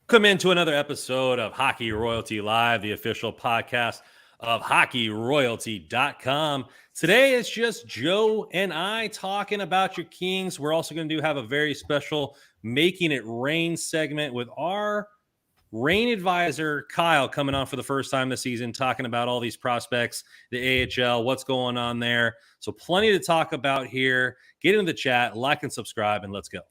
Welcome into another episode of Hockey Royalty Live, the official podcast of hockeyroyalty.com. Today it's just Joe and I talking about your Kings. We're also going to have a very special Making It Rain segment with our rain advisor, Kyle, coming on for the first time this season, talking about all these prospects, the AHL, what's going on there. So plenty to talk about here. Get into the chat, like and subscribe, and let's go.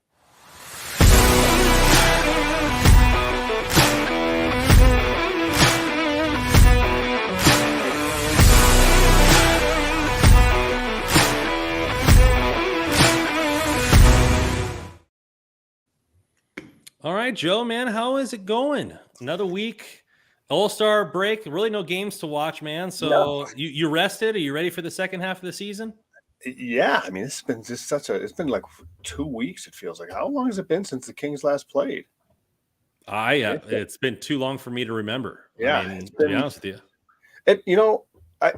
All right, Joe, man, how is it going? Another week, All-Star break, really no games to watch, man. So you rested? Are you ready for the second half of the season? Yeah, I mean, it's been just it's been like 2 weeks, it feels like. How long has it been since the Kings last played? It's been too long for me to remember. Yeah, I mean, to be honest with you.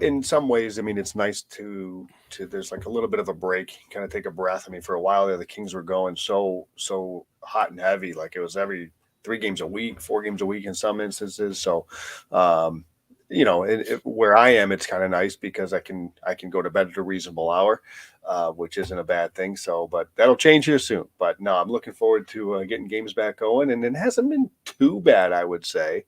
In some ways, I mean, it's nice to there's like a little bit of a break, kind of take a breath. I mean, for a while there, the Kings were going so hot and heavy, like it was every 3 games a week, 4 games a week in some instances. So, where I am, it's kind of nice because I can go to bed at a reasonable hour, which isn't a bad thing. So, but that'll change here soon. But no, I'm looking forward to getting games back going, and it hasn't been too bad, I would say.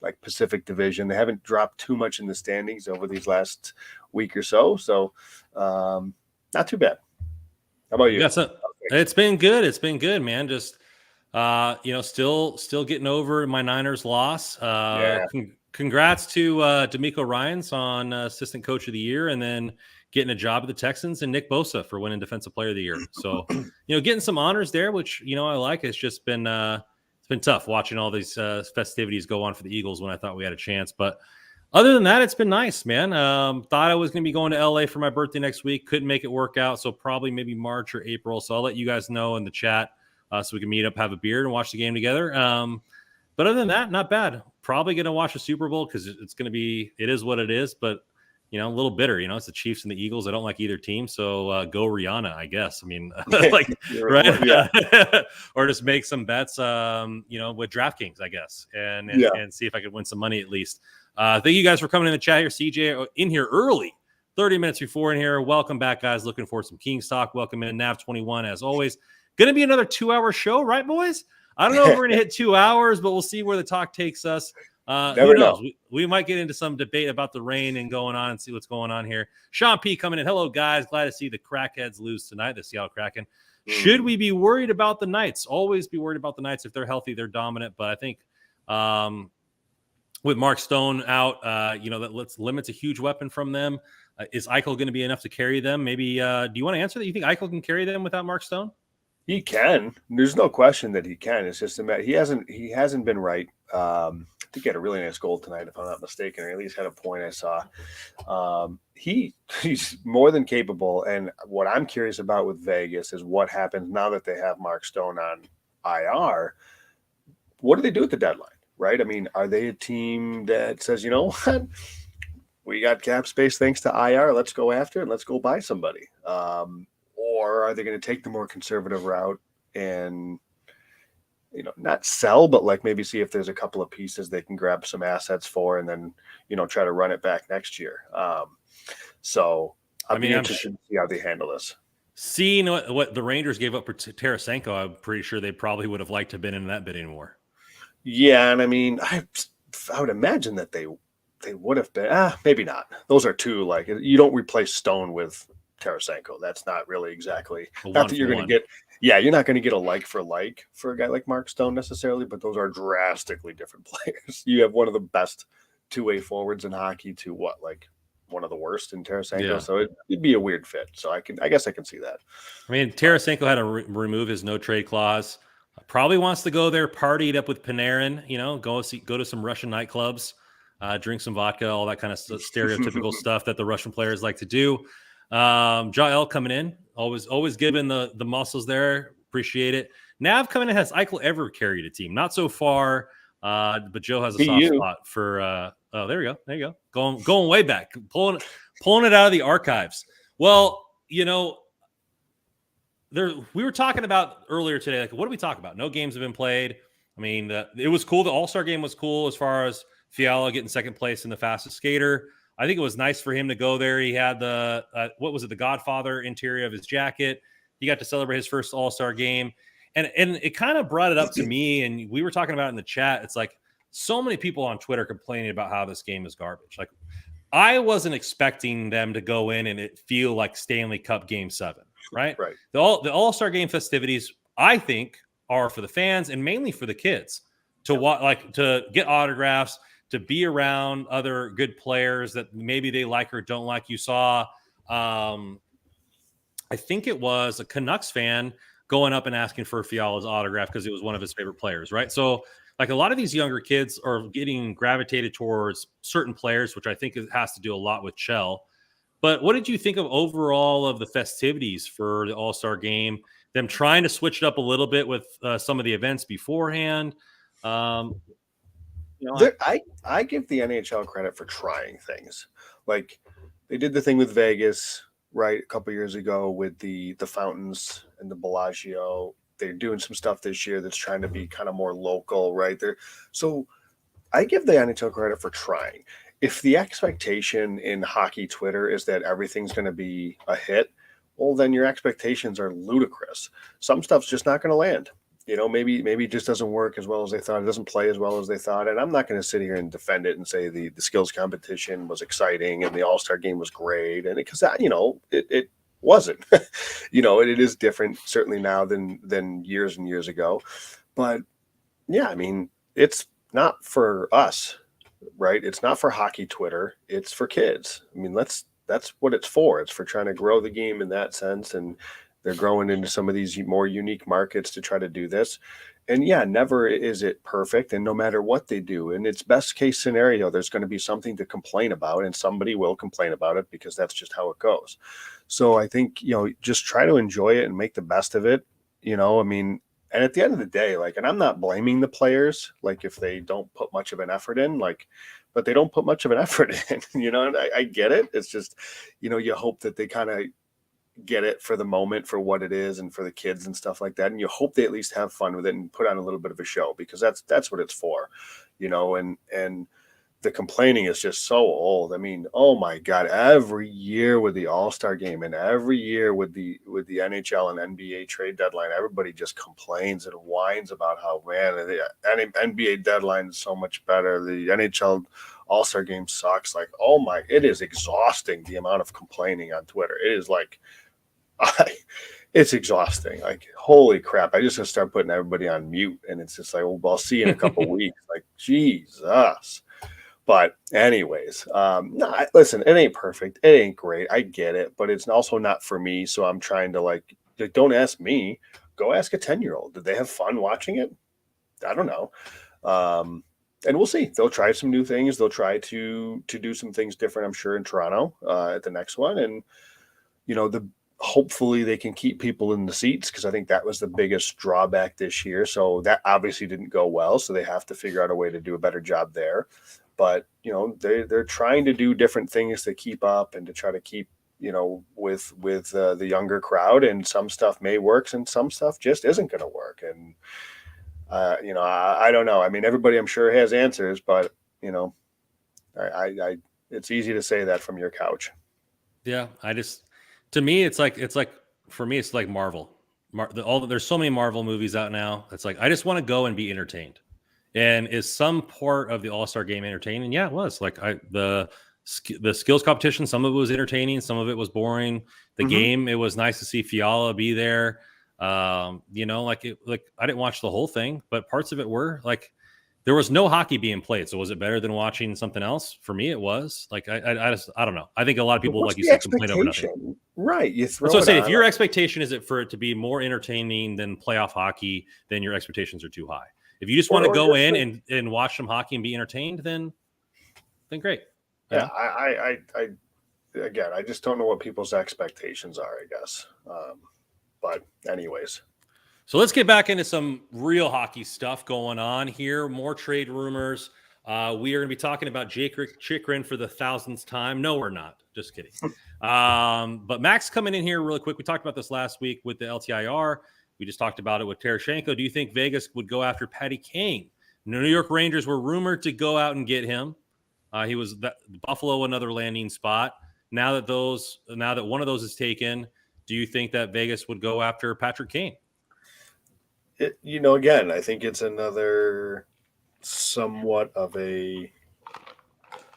Like Pacific Division, they haven't dropped too much in the standings over these last week or so. So, not too bad. How about you? It's been good. It's been good, man. Just still getting over my Niners loss. Congrats to D'Amico Ryans on Assistant Coach of the Year, and then getting a job at the Texans, and Nick Bosa for winning Defensive Player of the Year. So, getting some honors there, which I like. It's just been it's been tough watching all these festivities go on for the Eagles when I thought we had a chance. But other than that, it's been nice, man. Thought I was going to be going to LA for my birthday next week. Couldn't make it work out. So probably maybe March or April. So I'll let you guys know in the chat so we can meet up, have a beer, and watch the game together. But other than that, not bad. Probably going to watch the Super Bowl because it is what it is. But, a little bitter. It's the Chiefs and the Eagles. I don't like either team. So go Rihanna, I guess. I mean, right? Yeah. Or just make some bets, with DraftKings, I guess, and see if I could win some money at least. Thank you guys for coming in the chat here. CJ in here early, 30 minutes before in here. Welcome back, guys. Looking for some Kings talk. Welcome in Nav21 as always. Going to be another 2-hour show, right, boys? I don't know if we're going to hit 2 hours, but we'll see where the talk takes us. Who knows? We might get into some debate about the rain and going on and see what's going on here. Sean P coming in. Hello, guys. Glad to see the Crackheads lose tonight, the Seattle Kraken. Should we be worried about the Knights? Always be worried about the Knights. If they're healthy, they're dominant. But I think with Mark Stone out, that limits a huge weapon from them. Is Eichel going to be enough to carry them? Maybe. Do you want to answer that? You think Eichel can carry them without Mark Stone? He can. There's no question that he can. It's just he hasn't been right. I think he had a really nice goal tonight, if I'm not mistaken, or at least had a point I saw. He's more than capable. And what I'm curious about with Vegas is what happens now that they have Mark Stone on IR. What do they do at the deadline, right? I mean, are they a team that says, you know what? We got cap space thanks to IR. Let's go after it and let's go buy somebody. Or are they going to take the more conservative route and, not sell, but like maybe see if there's a couple of pieces they can grab some assets for and then, try to run it back next year. So I'm interested to see how they handle this. Seeing what the Rangers gave up for Tarasenko, I'm pretty sure they probably would have liked to have been in that bid anymore. Yeah, and I mean, I would imagine that they would have been. Maybe not. Those are two, like, you don't replace Stone with Tarasenko. That's not really exactly not that you're going to get. Yeah, you're not going to get a like for a guy like Mark Stone necessarily, but those are drastically different players. You have one of the best two-way forwards in hockey to one of the worst in Tarasenko. Yeah. So it'd be a weird fit. So I guess I can see that. I mean, Tarasenko had to remove his no trade clause. Probably wants to go there, party it up with Panarin. Go to some Russian nightclubs, drink some vodka, all that kind of stereotypical stuff that the Russian players like to do. Jael coming in, always giving the muscles there. Appreciate it. Nav coming in. Has Eichel ever carried a team? Not so far, but Joe has a soft spot for. Oh, there you go. Going way back, pulling it out of the archives. Well, we were talking about earlier today. Like, what do we talk about? No games have been played. I mean, it was cool. The All-Star game was cool as far as Fiala getting second place in the fastest skater. I think it was nice for him to go there. He had the, the Godfather interior of his jacket. He got to celebrate his first All-Star game. And it kind of brought it up to me, and we were talking about it in the chat. It's like so many people on Twitter complaining about how this game is garbage. Like, I wasn't expecting them to go in and it feel like Stanley Cup Game 7, right? Right. The All-Star game festivities, I think, are for the fans and mainly for the kids to to get autographs, to be around other good players that maybe they like or don't like. You saw, I think it was a Canucks fan going up and asking for Fiala's autograph because it was one of his favorite players, right? So, like, a lot of these younger kids are getting gravitated towards certain players, which I think it has to do a lot with Chell. But what did you think of overall of the festivities for the All-Star game? Them trying to switch it up a little bit with some of the events beforehand. I give the NHL credit for trying things. Like, they did the thing with Vegas, right, a couple years ago with the fountains and the Bellagio. They're doing some stuff this year that's trying to be kind of more local, right there. So I give the NHL credit for trying. If the expectation in hockey Twitter is that everything's going to be a hit, well, then your expectations are ludicrous. Some stuff's just not going to land. Maybe it just doesn't work as well as they thought. It doesn't play as well as they thought. And I'm not going to sit here and defend it and say the skills competition was exciting and the All-Star game was great. And because it wasn't, it is different certainly now than years and years ago. But yeah, I mean, it's not for us, right? It's not for hockey Twitter. It's for kids. I mean, that's what it's for. It's for trying to grow the game in that sense. And they're growing into some of these more unique markets to try to do this. And yeah, never is it perfect. And no matter what they do, in its best case scenario, there's going to be something to complain about, and somebody will complain about it because that's just how it goes. So I think, just try to enjoy it and make the best of it. I mean, and at the end of the day, and I'm not blaming the players, if they don't put much of an effort in, but they don't put much of an effort in, and I get it. It's just, you hope that they kind of get it for the moment for what it is and for the kids and stuff like that. And you hope they at least have fun with it and put on a little bit of a show, because that's what it's for, and the complaining is just so old. I mean, oh my God, every year with the All-Star game and every year with the NHL and NBA trade deadline, everybody just complains and whines about how, man, the NBA deadline is so much better. The NHL All-Star game sucks. It is exhausting, the amount of complaining on Twitter. It is it's exhausting. Holy crap. I just gotta start putting everybody on mute, and it's just well, I'll see you in a couple weeks. Jesus. But anyways, listen, it ain't perfect. It ain't great. I get it, but it's also not for me. So I'm trying to don't ask me, go ask a 10-year-old. Did they have fun watching it? I don't know. And we'll see. They'll try some new things. They'll try to do some things different, I'm sure, in Toronto at the next one. And, hopefully they can keep people in the seats, because I think that was the biggest drawback this year. So that obviously didn't go well. So they have to figure out a way to do a better job there. But, they're trying to do different things to keep up and to try to keep, with the younger crowd. And some stuff may work and some stuff just isn't going to work. And, I don't know. I mean, everybody I'm sure has answers, but, I it's easy to say that from your couch. Yeah. To me, it's like for me, it's like Marvel. There's so many Marvel movies out now. It's I just want to go and be entertained. And is some part of the All-Star game entertaining? Yeah, it was. The skills competition, some of it was entertaining, some of it was boring. The game, it was nice to see Fiala be there. I didn't watch the whole thing, but parts of it were there was no hockey being played. So was it better than watching something else? For me, it was. I don't know. I think a lot of people, like you said, complain over nothing. Right. That's what I'm saying. If your expectation is for it to be more entertaining than playoff hockey, then your expectations are too high. If you just want to go in and watch some hockey and be entertained, then great. Yeah. I just don't know what people's expectations are, I guess. But anyways. So let's get back into some real hockey stuff going on here. More trade rumors. We are going to be talking about Jake Chychrun for the 1000th time. No, we're not. Just kidding. But Max coming in here really quick. We talked about this last week with the LTIR. We just talked about it with Tarasenko. Do you think Vegas would go after Patty Kane? New York Rangers were rumored to go out and get him. He was Buffalo, another landing spot. Now that one of those is taken, do you think that Vegas would go after Patrick Kane? Again, I think it's another somewhat of a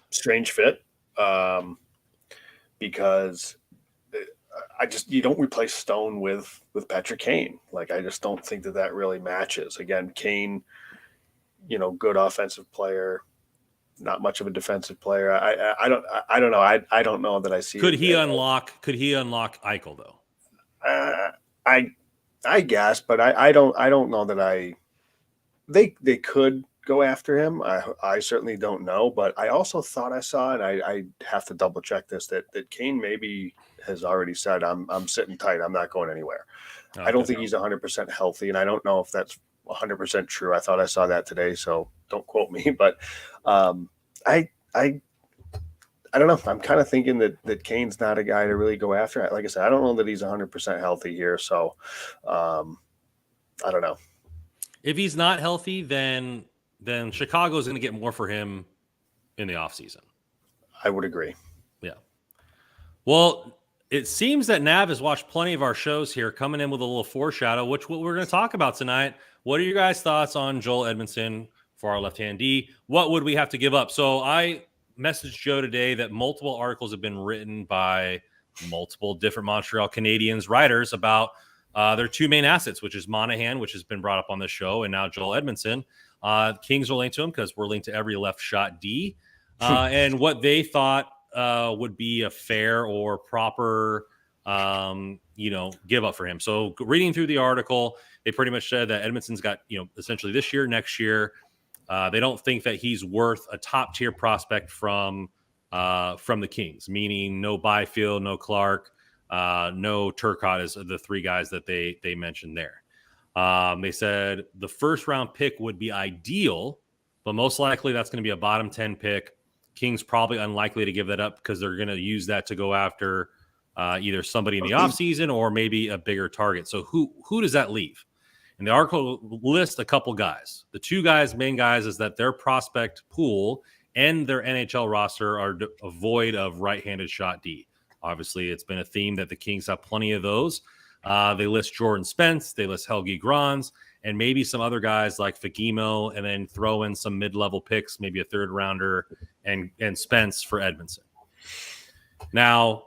strange fit, because you don't replace Stone with Patrick Kane. Like, I just don't think that really matches. Again, Kane, good offensive player, not much of a defensive player. I don't know. I don't know that I see. Could he unlock Eichel though? I guess, but I don't know that they could go after him. I certainly don't know, but I also thought I saw, and I have to double check this, that Kane maybe has already said, I'm sitting tight. I'm not going anywhere. I don't think he's 100% healthy, and I don't know if that's 100% true. I thought I saw that today, so don't quote me, but I don't know. I'm kind of thinking that Kane's not a guy to really go after. Like I said, I don't know that he's 100% healthy here, so I don't know. If he's not healthy, then Chicago's going to get more for him in the offseason. I would agree. Yeah. Well, it seems that Nav has watched plenty of our shows here, coming in with a little foreshadow, what we're going to talk about tonight. What are your guys' thoughts on Joel Edmondson for our left-hand D? What would we have to give up? So I messaged Joe today that multiple articles have been written by multiple different Montreal Canadiens writers about their two main assets, which is Monahan, which has been brought up on this show, and now Joel Edmondson. Kings are linked to him because we're linked to every left shot D. And what they thought would be a fair or proper, give up for him. So reading through the article, they pretty much said that Edmondson's got, essentially this year, next year. They don't think that he's worth a top tier prospect from the Kings, meaning no Byfield, no Clark, no Turcotte is the three guys that they mentioned there. They said the first round pick would be ideal, but most likely that's going to be a bottom 10 pick. Kings probably unlikely to give that up because they're going to use that to go after either somebody in the offseason or maybe a bigger target. So who does that leave? And the article lists a couple guys. The two main guys is that their prospect pool and their NHL roster are void of right-handed shot D. Obviously, it's been a theme that the Kings have plenty of those. They list Jordan Spence, they list Helge Grans, and maybe some other guys like Fagemo, and then throw in some mid-level picks, maybe a third rounder, and Spence for Edmondson. Now,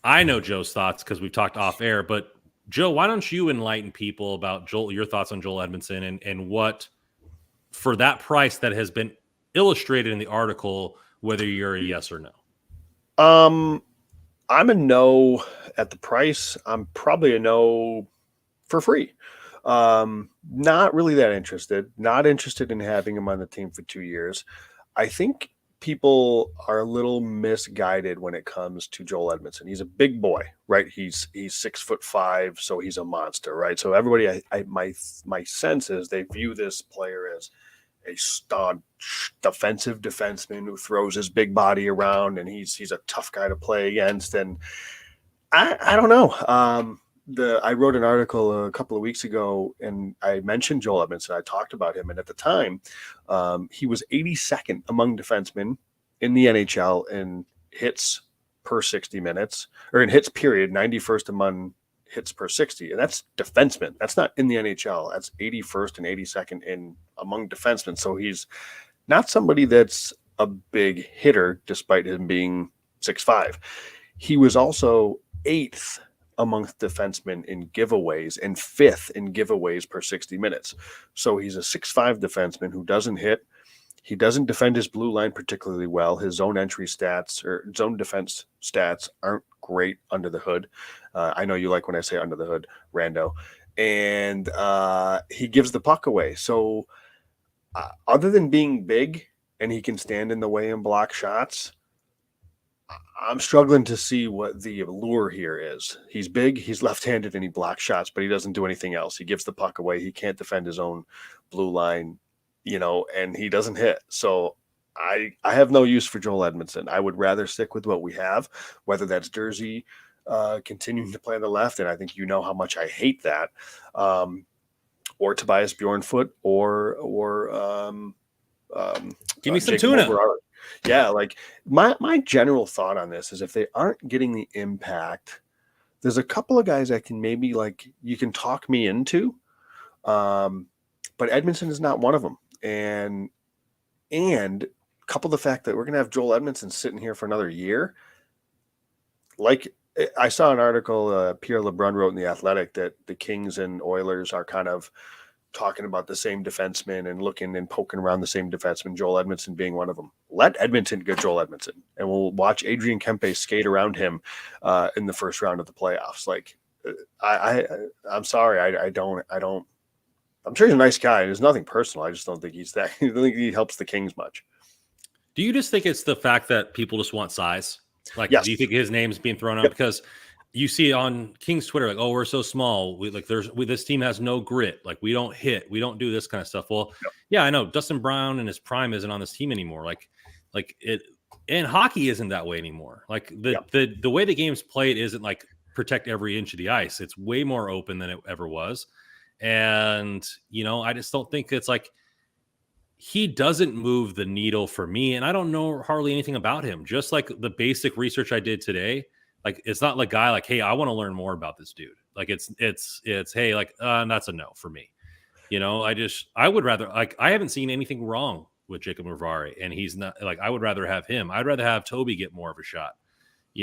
I know Joe's thoughts because we've talked off air, but Joe, why don't you enlighten people about your thoughts on Joel Edmondson and what, for that price that has been illustrated in the article, whether you're a yes or no? I'm a no at the price. I'm probably a no for free. Not really that interested. Not interested in having him on the team for 2 years. I think people are a little misguided when it comes to Joel Edmondson. He's a big boy, right? He's 6'5", so he's a monster, right? So everybody, my sense is they view this player as a staunch defensive defenseman who throws his big body around, and he's a tough guy to play against. And I don't know. I wrote an article a couple of weeks ago, and I mentioned Joel Edmondson. I talked about him, and at the time, he was 82nd among defensemen in the NHL in hits per 60 minutes, or in hits period, 91st among hits per 60, and that's defensemen. That's not in the NHL. That's 81st and 82nd among defensemen. So he's not somebody that's a big hitter, despite him being 6'5". He was also 8th amongst defensemen in giveaways and 5th in giveaways per 60 minutes. So he's a 6'5" defenseman who doesn't hit. He doesn't defend his blue line particularly well. His zone entry stats or zone defense stats aren't great under the hood. I know you like when I say under the hood, Rando. And he gives the puck away. So other than being big and he can stand in the way and block shots, I'm struggling to see what the allure here is. He's big, he's left-handed, and he blocks shots, but he doesn't do anything else. He gives the puck away. He can't defend his own blue line, and he doesn't hit. So I have no use for Joel Edmondson. I would rather stick with what we have, whether that's Jersey, continuing to play on the left, and I think you know how much I hate that. Or Tobias Bjornfoot, or give me some Jacob tuna. Overard. Yeah, like my general thought on this is if they aren't getting the impact, there's a couple of guys that can maybe like you can talk me into, but Edmondson is not one of them. And couple the fact that we're going to have Joel Edmondson sitting here for another year. Like I saw an article Pierre LeBrun wrote in The Athletic that the Kings and Oilers are kind of talking about the same defenseman and looking and poking around the same defenseman, Joel Edmondson being one of them. Let Edmonton get Joel Edmondson, and we'll watch Adrian Kempe skate around him in the first round of the playoffs. Like, I'm sorry, I don't. I'm sure he's a nice guy. There's nothing personal. I just don't think he's that. I don't think he helps the Kings much. Do you just think it's the fact that people just want size? Like, yes. Do you think his name's being thrown out? Because you see on King's Twitter, like, oh, we're so small. This team has no grit. Like, we don't hit. We don't do this kind of stuff. Well, yeah, I know. Dustin Brown in his prime isn't on this team anymore. Like it, and hockey isn't that way anymore. Like the way the game's played isn't like protect every inch of the ice. It's way more open than it ever was. And, I just don't think it's like, he doesn't move the needle for me, and I don't know hardly anything about him. Just like the basic research I did today, like it's not like guy like, hey, I want to learn more about this dude. Like it's hey, like that's a no for me. I would rather like I haven't seen anything wrong with Jacob Marvari, and he's not like I would rather have him. I'd rather have Toby get more of a shot,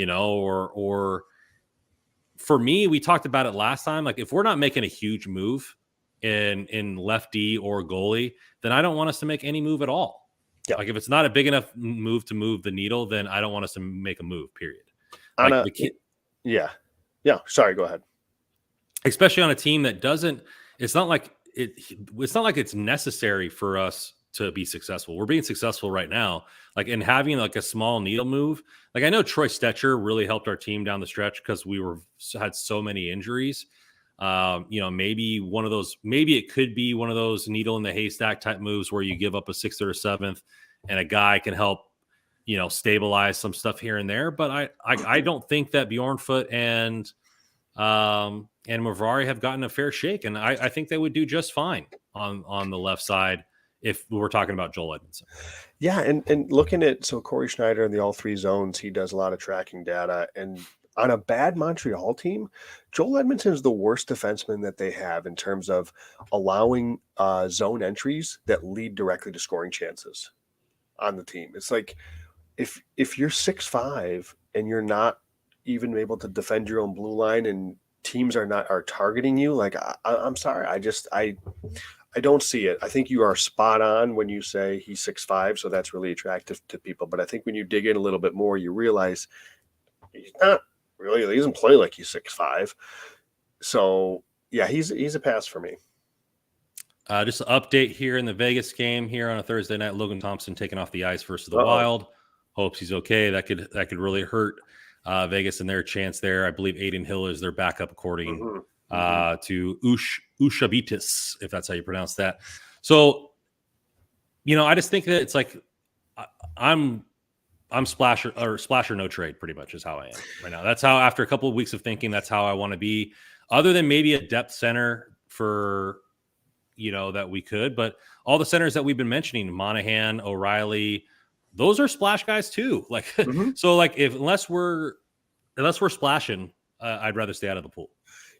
or for me, we talked about it last time. Like if we're not making a huge move in left D or goalie, then I don't want us to make any move at all. Yeah. Like if it's not a big enough move to move the needle, then I don't want us to make a move, period. Sorry, go ahead. Especially on a team that doesn't, it's not like it's necessary for us to be successful. We're being successful right now. Like in having like a small needle move. Like I know Troy Stetcher really helped our team down the stretch because we had so many injuries. Maybe it could be one of those needle in the haystack type moves where you give up a sixth or a seventh and a guy can help, stabilize some stuff here and there. But I don't think that Bjornfoot and Marvari have gotten a fair shake. And I think they would do just fine on the left side if we're talking about Joel Edmondson. Yeah. And looking at, so Corey Schneider in the all three zones, he does a lot of tracking data, and on a bad Montreal team, Joel Edmondson is the worst defenseman that they have in terms of allowing zone entries that lead directly to scoring chances on the team. It's like if you're 6'5" and you're not even able to defend your own blue line, and teams are targeting you, like I'm sorry, I don't see it. I think you are spot on when you say he's 6'5", so that's really attractive to people. But I think when you dig in a little bit more, you realize he's not. Really, he doesn't play like he's 6'5". So, yeah, he's a pass for me. Just an update here in the Vegas game here on a Thursday night. Logan Thompson taking off the ice versus the Wild. Hopes he's okay. That could really hurt Vegas and their chance there. I believe Aiden Hill is their backup according to Ushabitis, if that's how you pronounce that. So, I just think that it's like I'm splash or no trade, pretty much is how I am right now. That's how, after a couple of weeks of thinking, that's how I want to be, other than maybe a depth center for, that we could, but all the centers that we've been mentioning, Monahan, O'Reilly, those are splash guys too. Like, so like unless we're splashing, I'd rather stay out of the pool.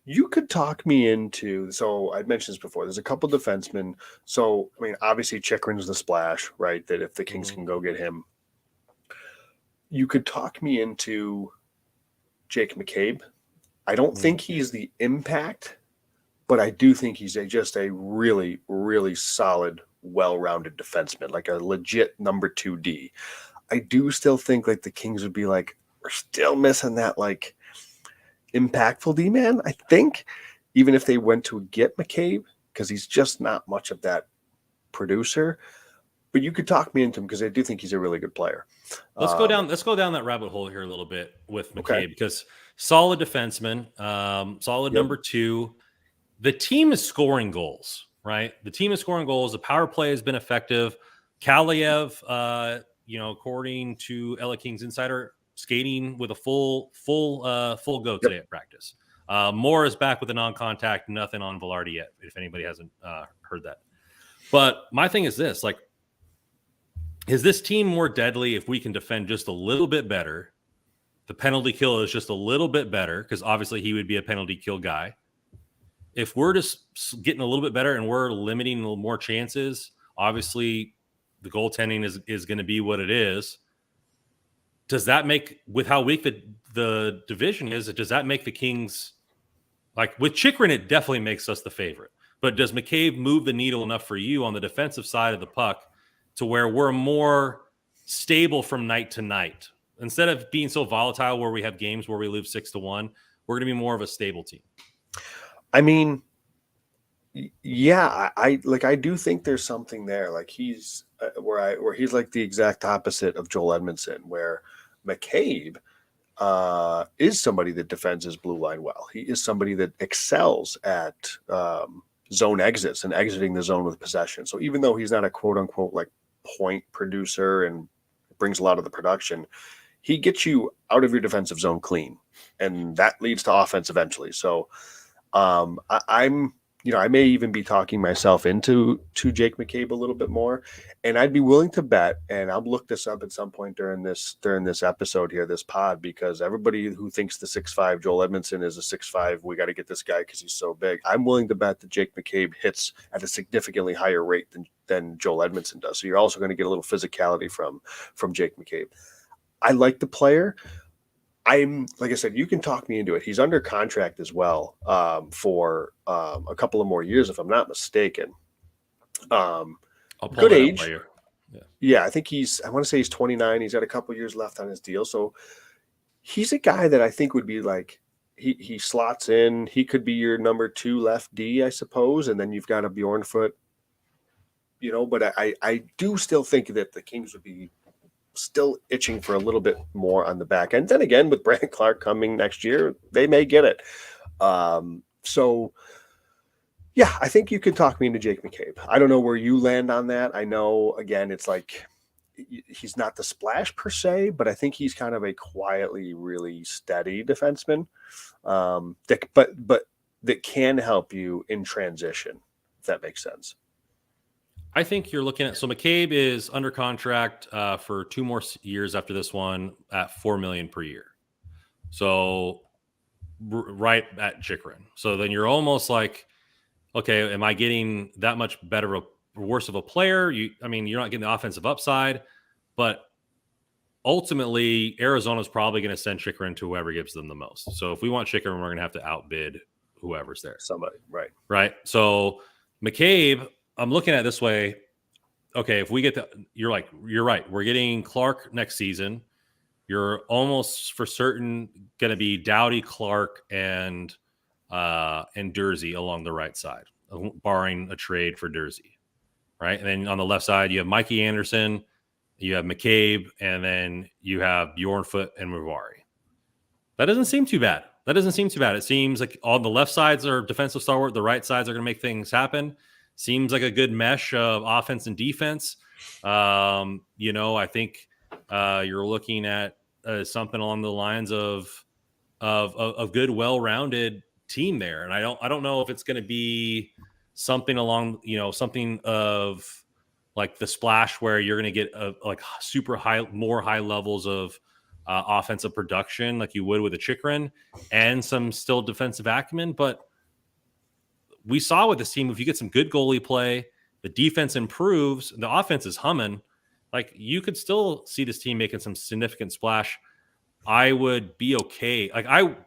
You could talk me into, so I'd mentioned this before, there's a couple defensemen. So, I mean, obviously Chikrin's the splash, right? That if the Kings can go get him, you could talk me into Jake McCabe. I don't think he's the impact, but I do think he's just a really, really solid, well-rounded defenseman, like a legit number 2D. I do still think like the Kings would be like, we're still missing that like impactful D-man, I think, even if they went to get McCabe, because he's just not much of that producer. But you could talk me into him because I do think he's a really good player. Let's go down that rabbit hole here a little bit with McCabe, because solid defenseman, solid number 2. The team is scoring goals, right? The team is scoring goals. The power play has been effective. Kaliev, according to LA Kings Insider, skating with a full go today at practice. Moore is back with a non-contact, nothing on Velarde yet, if anybody hasn't heard that. But my thing is this, like, is this team more deadly if we can defend just a little bit better? The penalty kill is just a little bit better because obviously he would be a penalty kill guy. If we're just getting a little bit better and we're limiting a little more chances, obviously the goaltending is going to be what it is. Does that make, with how weak the division is, does that make the Kings, like with Chychrun, it definitely makes us the favorite. But does McCabe move the needle enough for you on the defensive side of the puck to where we're more stable from night to night? Instead of being so volatile where we have games where we lose 6-1, we're going to be more of a stable team. I mean, yeah, I do think there's something there. Like he's where he's like the exact opposite of Joel Edmondson, where McCabe is somebody that defends his blue line well. He is somebody that excels at zone exits and exiting the zone with possession. So even though he's not a quote unquote like point producer and brings a lot of the production, he gets you out of your defensive zone clean, and that leads to offense eventually. So I'm, I may even be talking myself into Jake McCabe a little bit more, and I'd be willing to bet, and I'll look this up at some point during this episode here, this pod, because everybody who thinks the 6'5" Joel Edmondson is a 6'5", we got to get this guy because he's so big. I'm willing to bet that Jake McCabe hits at a significantly higher rate than Joel Edmondson does. So you're also going to get a little physicality from Jake McCabe. I like the player. Like I said, you can talk me into it. He's under contract as well for a couple of more years, if I'm not mistaken. Good age. Yeah, I think I want to say he's 29. He's got a couple years left on his deal. So he's a guy that I think would be like, he slots in. He could be your number 2 left D, I suppose. And then you've got a Bjornfoot, but I do still think that the Kings would be still itching for a little bit more on the back end. Then again, with Brandon Clark coming next year, they may get it. So yeah, I think you could talk me into Jake McCabe. I don't know where you land on that. I know, again, it's like he's not the splash per se, but I think he's kind of a quietly really steady defenseman that can help you in transition, if that makes sense. I think you're looking at, so McCabe is under contract for 2 more years after this one at $4 million per year. So right at Chychrun. So then you're almost like, okay, am I getting that much better or worse of a player? You're not getting the offensive upside, but ultimately Arizona's probably going to send Chychrun to whoever gives them the most. So if we want Chychrun, we're going to have to outbid whoever's there. Somebody, right. Right. So McCabe, I'm looking at it this way. Okay, if we get you're right. We're getting Clark next season. You're almost for certain going to be Doughty, Clark, and Dursey along the right side, barring a trade for Dursey, right? And then on the left side, you have Mikey Anderson, you have McCabe, and then you have Bjornfoot and Mavari. That doesn't seem too bad. It seems like all the left sides are defensive stalwart. The right sides are going to make things happen. Seems like a good mesh of offense and defense. I think you're looking at something along the lines of good, well-rounded team there. And I don't know if it's going to be something along, something of like the splash where you're going to get like super high, more high levels of offensive production like you would with a Chychrun and some still defensive acumen, but we saw with this team, if you get some good goalie play, the defense improves, the offense is humming, like you could still see this team making some significant splash. I would be okay. Like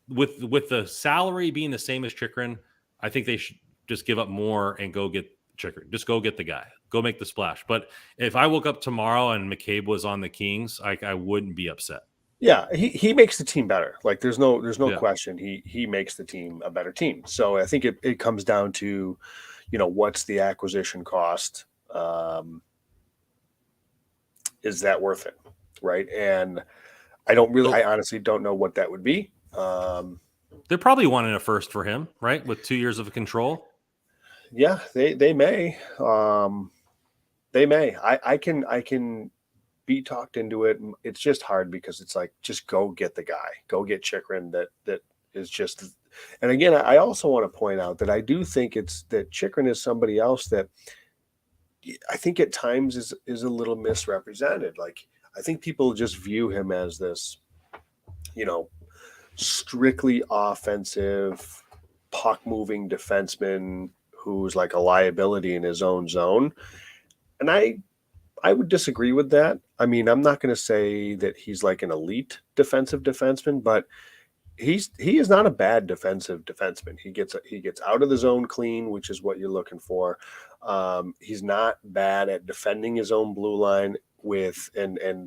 with the salary being the same as Chychrun, I think they should just give up more and go get Chychrun. Just go get the guy. Go make the splash. But if I woke up tomorrow and McCabe was on the Kings, I wouldn't be upset. Yeah, he makes the team better. Like there's no question. He makes the team a better team. So I think it comes down to, what's the acquisition cost? Is that worth it? Right. And I honestly don't know what that would be. They're probably wanting a first for him, right? With 2 years of control. Yeah, they may. They may. I can be talked into it. It's just hard because it's like, just go get the guy, go get Chychrun. That is just, and again, I also want to point out that I do think it's that Chychrun is somebody else that I think at times is a little misrepresented. Like, I think people just view him as this, strictly offensive, puck moving defenseman who's like a liability in his own zone. And I would disagree with that. I mean, I'm not going to say that he's like an elite defensive defenseman, but he is not a bad defensive defenseman. He gets out of the zone clean, which is what you're looking for. He's not bad at defending his own blue line with again,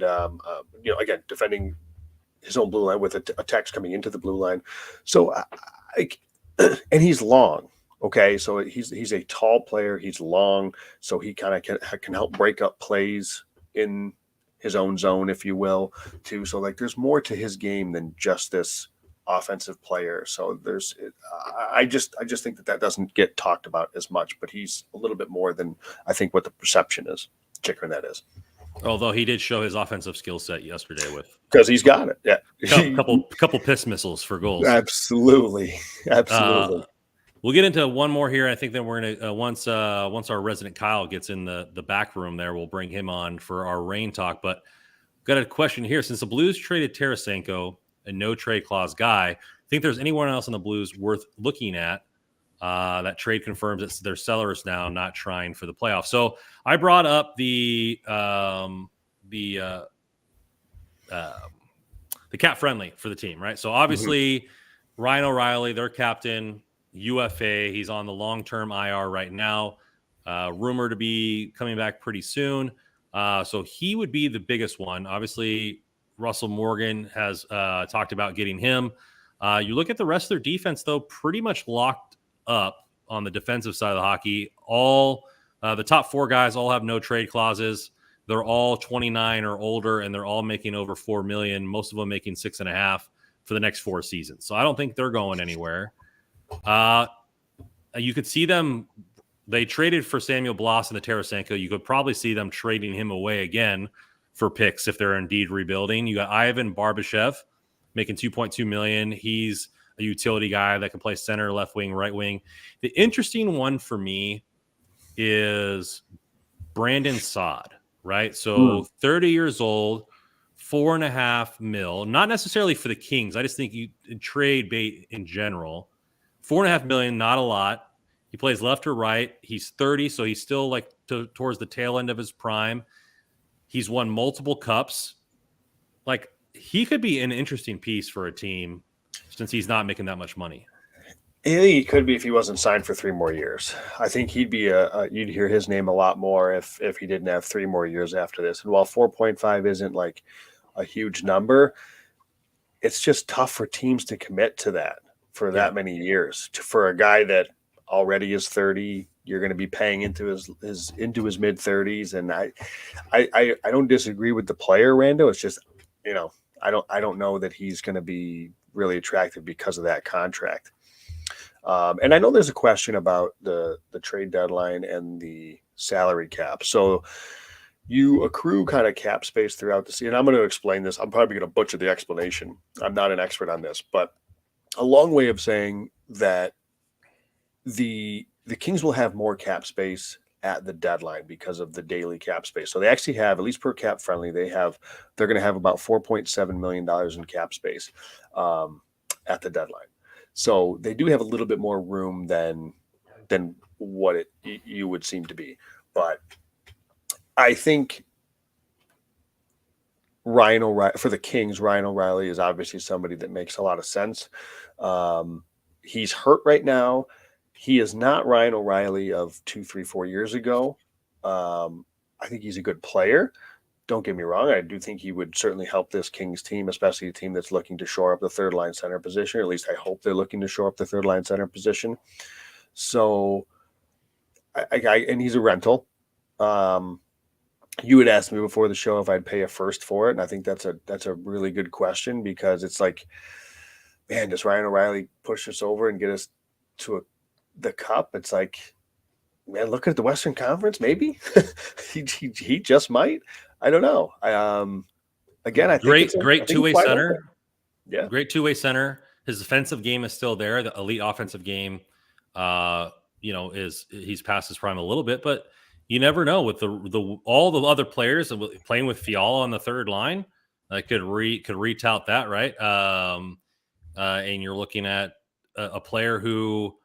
defending his own blue line with attacks coming into the blue line. So and he's long. Okay, so he's a tall player. He's long, so he kind of can help break up plays in his own zone, if you will, too. So like, there's more to his game than just this offensive player. So I just think that doesn't get talked about as much. But he's a little bit more than I think what the perception is. Chychrun, that is. Although he did show his offensive skill set yesterday because he's got it. Yeah, couple piss missiles for goals. Absolutely. We'll get into one more here. I think that we're gonna once our resident Kyle gets in the back room there, we'll bring him on for our rain talk. But got a question here: since the Blues traded Tarasenko, a no trade clause guy, think there's anyone else in the Blues worth looking at? That trade confirms that they're sellers now, not trying for the playoffs. So I brought up the cap friendly for the team, right? So obviously Ryan O'Reilly, their captain, UFA, he's on the long-term IR right now, rumored to be coming back pretty soon. So he would be the biggest one. Obviously, Russell Morgan has talked about getting him. You look at the rest of their defense, though, pretty much locked up on the defensive side of the hockey. All the top four guys all have no trade clauses. They're all 29 or older, and they're all making over $4 million, most of them making $6.5 million for the next 4 seasons. So I don't think they're going anywhere. You could see them. They traded for Samuel Bloss and the Tarasenko. You could probably see them trading him away again for picks if they're indeed rebuilding. You got Ivan Barbashev making $2.2 million. He's a utility guy that can play center, left wing, right wing. The interesting one for me is Brandon Saad, right? So 30 years old, $4.5 million, not necessarily for the Kings. I just think you trade bait in general. $4.5 million, not a lot. He plays left or right. He's 30, so he's still like towards the tail end of his prime. He's won multiple cups. Like, he could be an interesting piece for a team since he's not making that much money. I think he could be if he wasn't signed for 3 more years. I think he'd be you'd hear his name a lot more if he didn't have 3 more years after this. And while 4.5 isn't like a huge number, it's just tough for teams to commit to that for that many years. For a guy that already is 30, you're going to be paying into his mid 30s. And I don't disagree with the player, Rando. It's just, I don't know that he's going to be really attractive because of that contract. And I know there's a question about the trade deadline and the salary cap. So you accrue kind of cap space throughout the season. I'm going to explain this. I'm probably going to butcher the explanation. I'm not an expert on this, but a long way of saying that the Kings will have more cap space at the deadline because of the daily cap space. So they actually have, at least per cap friendly, they're going to have about $4.7 million in cap space at the deadline. So they do have a little bit more room than what you would seem to be. But I think Ryan O'Reilly, for the Kings, Ryan O'Reilly is obviously somebody that makes a lot of sense. He's hurt right now. He is not Ryan O'Reilly of 2, 3, 4 years ago. I think he's a good player. Don't get me wrong. I do think he would certainly help this Kings team, especially a team that's looking to shore up the third line center position, or at least I hope they're looking to shore up the third line center position. So, and he's a rental. You had asked me before the show if I'd pay a first for it, and I think that's a really good question, because it's like, man, does Ryan O'Reilly push us over and get us to the cup? It's like, man, look at the Western Conference, maybe he just might. I don't know. Again, I think great two-way it's center. open. Yeah, great two-way center. His defensive game is still there. The elite offensive game, he's past his prime a little bit, but you never know with all the other players playing with Fiala on the third line. Could retout that, right? And you're looking at a player who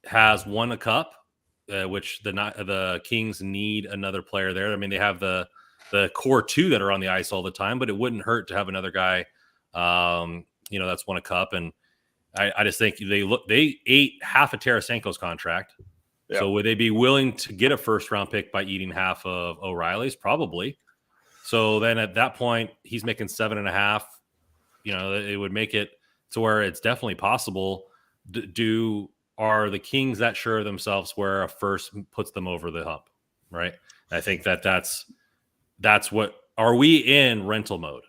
has won a cup, which the Kings need another player there. I mean, they have the core two that are on the ice all the time, but it wouldn't hurt to have another guy, that's won a cup. And I just think they ate half of Tarasenko's contract. Yeah. So would they be willing to get a first round pick by eating half of O'Reilly's? Probably. So then at that point, he's making 7.5. It would make it to where it's definitely possible. Are the Kings that sure of themselves where a first puts them over the hump, right? I think that's what, are we in rental mode?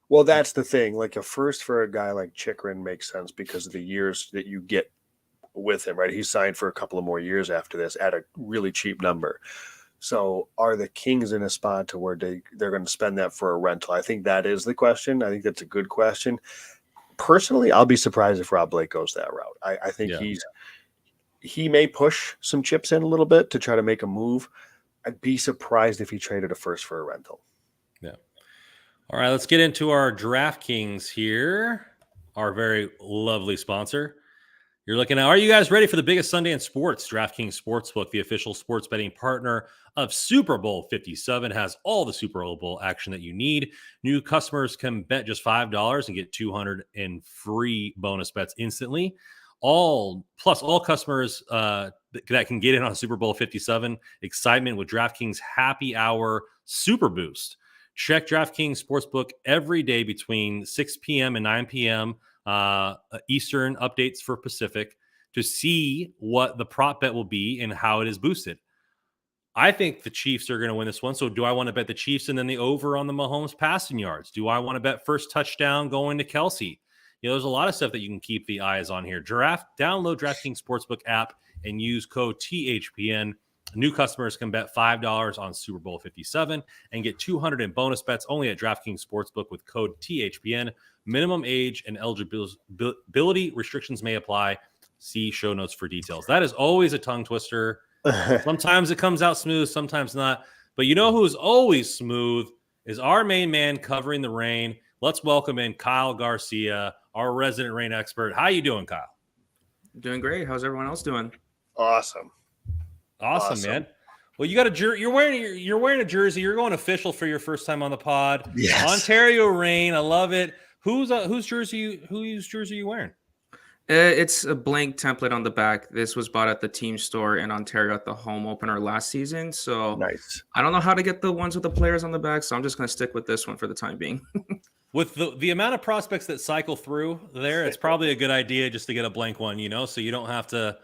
Well, that's the thing. Like a first for a guy like Chychrun makes sense because of the years that you get with him, right? He's signed for a couple of more years after this at a really cheap number. So are the Kings in a spot to where they're going to spend that for a rental? I think that is the question. I think that's a good question. Personally, I'll be surprised if Rob Blake goes that route. I think he may push some chips in a little bit to try to make a move. I'd be surprised if he traded a first for a rental. Yeah. All right, let's get into our DraftKings here, our very lovely sponsor. You're looking at, are you guys ready for the biggest Sunday in sports? DraftKings Sportsbook, the official sports betting partner of Super Bowl 57, has all the Super Bowl action that you need. New customers can bet just $5 and get 200 in free bonus bets instantly. All customers that can get in on Super Bowl 57 excitement with DraftKings Happy Hour Super Boost. Check DraftKings Sportsbook every day between 6 p.m. and 9 p.m. Eastern, updates for Pacific, to see what the prop bet will be and how it is boosted. I think the Chiefs are going to win this one. So do I want to bet the Chiefs and then the over on the Mahomes passing yards? Do I want to bet first touchdown going to Kelsey? There's a lot of stuff that you can keep the eyes on here. Download DraftKings Sportsbook app and use code THPN. New customers can bet $5 on Super Bowl 57 and get 200 in bonus bets only at DraftKings Sportsbook with code THPN. Minimum age and eligibility restrictions may apply. See show notes for details. That is always a tongue twister. Sometimes it comes out smooth, sometimes not. But you know who's always smooth is our main man covering the rain. Let's welcome in Kyle Garcia, our resident rain expert. How you doing, Kyle? Doing great. How's everyone else doing? Awesome, man. Well, you got a jersey. You're wearing a jersey. You're going official for your first time on the pod. Yes. Ontario rain. I love it. Whose jersey are you wearing? It's a blank template on the back. This was bought at the team store in Ontario at the home opener last season. So nice. I don't know how to get the ones with the players on the back, so I'm just going to stick with this one for the time being. With the amount of prospects that cycle through there, it's probably a good idea just to get a blank one, so you don't have to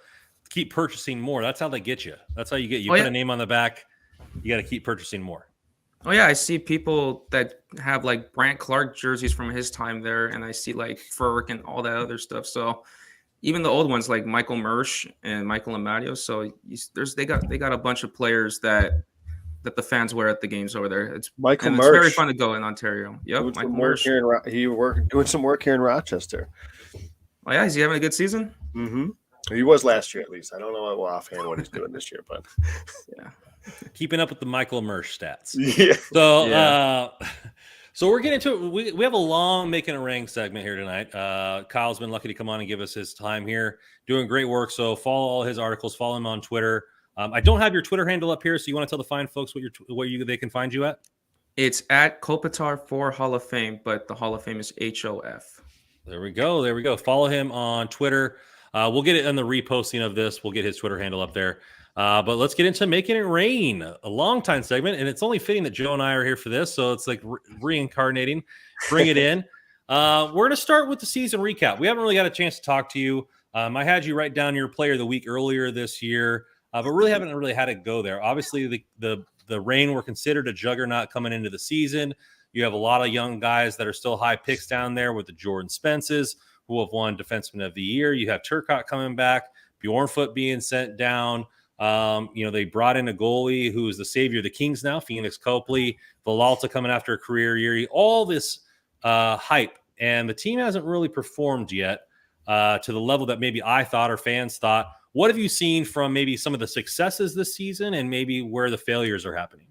keep purchasing more. That's how they get you. That's how you get put a name on the back. You got to keep purchasing more. Oh yeah, I see people that have like Brant Clark jerseys from his time there, and I see like Furk and all that other stuff. So even the old ones like Michael Mersch and Michael Amadio. So they got a bunch of players that the fans wear at the games over there. It's Mersch. It's very fun to go in Ontario. Yep, Michael Mersch. Doing some work here in Rochester. Oh yeah, is he having a good season? Mm-hmm. He was last year, at least. I don't know offhand what he's doing this year, but yeah. Keeping up with the Michael Mersch stats. Yeah. So we're getting to it. We have a long making a ring segment here tonight. Kyle's been lucky to come on and give us his time here, doing great work. So follow all his articles. Follow him on Twitter. I don't have your Twitter handle up here, so you want to tell the fine folks they can find you at? It's at Kopitar for Hall of Fame, but the Hall of Fame is HOF. There we go. Follow him on Twitter. We'll get it in the reposting of this. We'll get his Twitter handle up there. But let's get into Making It Rain, a long time segment. And it's only fitting that Joe and I are here for this. So it's like reincarnating. Bring it in. We're going to start with the season recap. We haven't really got a chance to talk to you. I had you write down your player of the week earlier this year, but really haven't had to go there. Obviously, the Rain were considered a juggernaut coming into the season. You have a lot of young guys that are still high picks down there with the Jordan Spences, who have won Defenseman of the Year. You have Turcotte coming back, Bjornfoot being sent down. They brought in a goalie who is the savior of the Kings now, Phoenix Copley, Villalta coming after a career year, all this hype, and the team hasn't really performed yet to the level that maybe I thought or fans thought. What have you seen from maybe some of the successes this season and maybe where the failures are happening?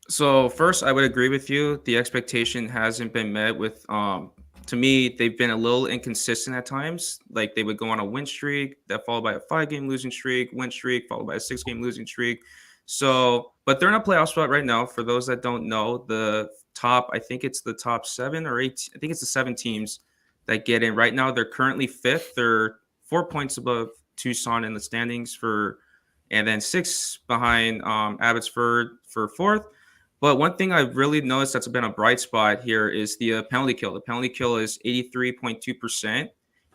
So first, I would agree with you. The expectation hasn't been met with, to me, they've been a little inconsistent at times. Like they would go on a win streak, that followed by a 5-game losing streak, win streak, followed by a 6-game losing streak. So, but they're in a playoff spot right now. For those that don't know, I think it's the top 7 or 8. I think it's the 7 teams that get in right now. They're currently 5th. They're 4 points above Tucson in the standings and then 6 behind Abbotsford for 4th. But one thing I've really noticed that's been a bright spot here is the penalty kill. The penalty kill is 83.2%.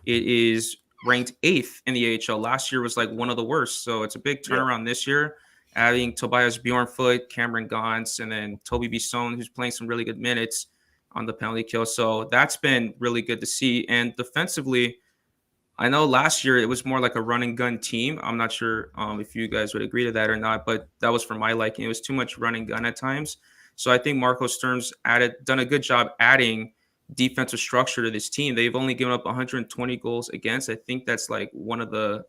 It is ranked 8th in the AHL. Last year was like one of the worst. So it's a big turnaround this year, adding Tobias Bjornfoot, Cameron Gauntz, and then Toby Bisson, who's playing some really good minutes on the penalty kill. So that's been really good to see. And defensively, I know last year it was more like a run and gun team. I'm not sure if you guys would agree to that or not, but that was for my liking. It was too much run and gun at times. So I think Marco Sturm's done a good job adding defensive structure to this team. They've only given up 120 goals against. I think that's like one of the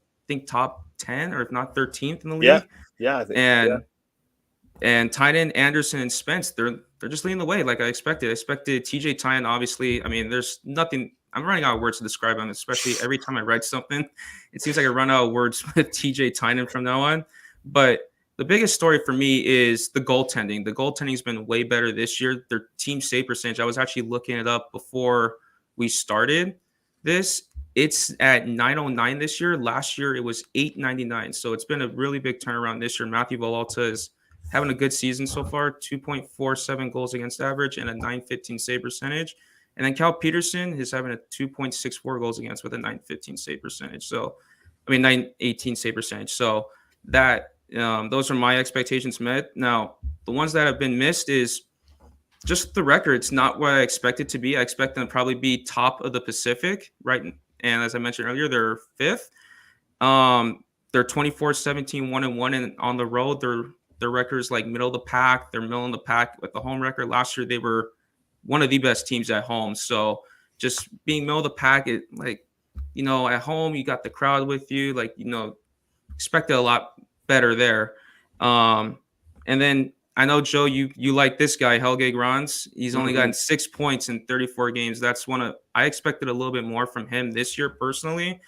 top 10 or if not 13th in the league. Yeah. I think, and Tynan, Anderson, and Spence, they're just leading the way like I expected. I expected TJ Tynan, obviously. I mean, there's nothing. I'm running out of words to describe him, especially every time I write something. It seems like I run out of words with TJ Tynan from now on. But the biggest story for me is the goaltending. The goaltending's been way better this year. Their team save percentage, I was actually looking it up before we started this. It's at 909 this year. Last year, it was 899. So it's been a really big turnaround this year. Matthew Villalta is having a good season so far, 2.47 goals against average and a 915 save percentage. And then Cal Peterson is having a 2.64 goals against with a 915 save percentage. So, 918 save percentage. So that those are my expectations met. Now, the ones that have been missed is just the record. It's not what I expect it to be. I expect them to probably be top of the Pacific, right? And as I mentioned earlier, they're 5th. They're 24-17, 1-1, and on the road, their record is like middle of the pack. They're middle of the pack with the home record. Last year, they were one of the best teams at home. So just being middle of the pack, at home, you got the crowd with you, expected a lot better there. And then I know, Joe, you like this guy, Helge Grans. He's only gotten 6 points in 34 games. I expected a little bit more from him this year personally.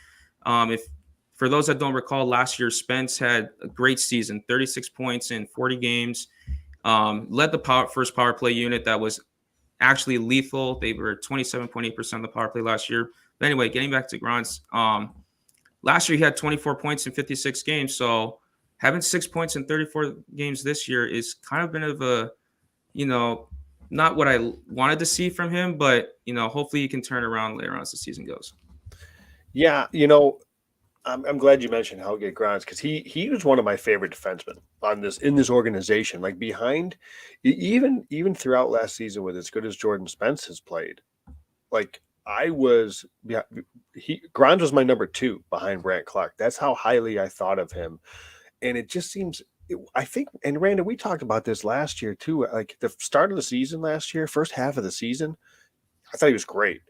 For those that don't recall, last year, Spence had a great season, 36 points in 40 games, led the first power play unit that was actually lethal. They were 27.8% of the power play last year. But anyway, getting back to Grants, last year he had 24 points in 56 games. So having 6 points in 34 games this year is kind of been of a, not what I wanted to see from him, but, hopefully he can turn around later on as the season goes. Yeah. I'm glad you mentioned Helge Grans because he was one of my favorite defensemen in this organization. Like behind, even throughout last season, with as good as Jordan Spence has played, like Grans was my number 2 behind Brandt Clark. That's how highly I thought of him, and it just seems. I think, and Randa, we talked about this last year too. Like the start of the season last year, first half of the season, I thought he was great.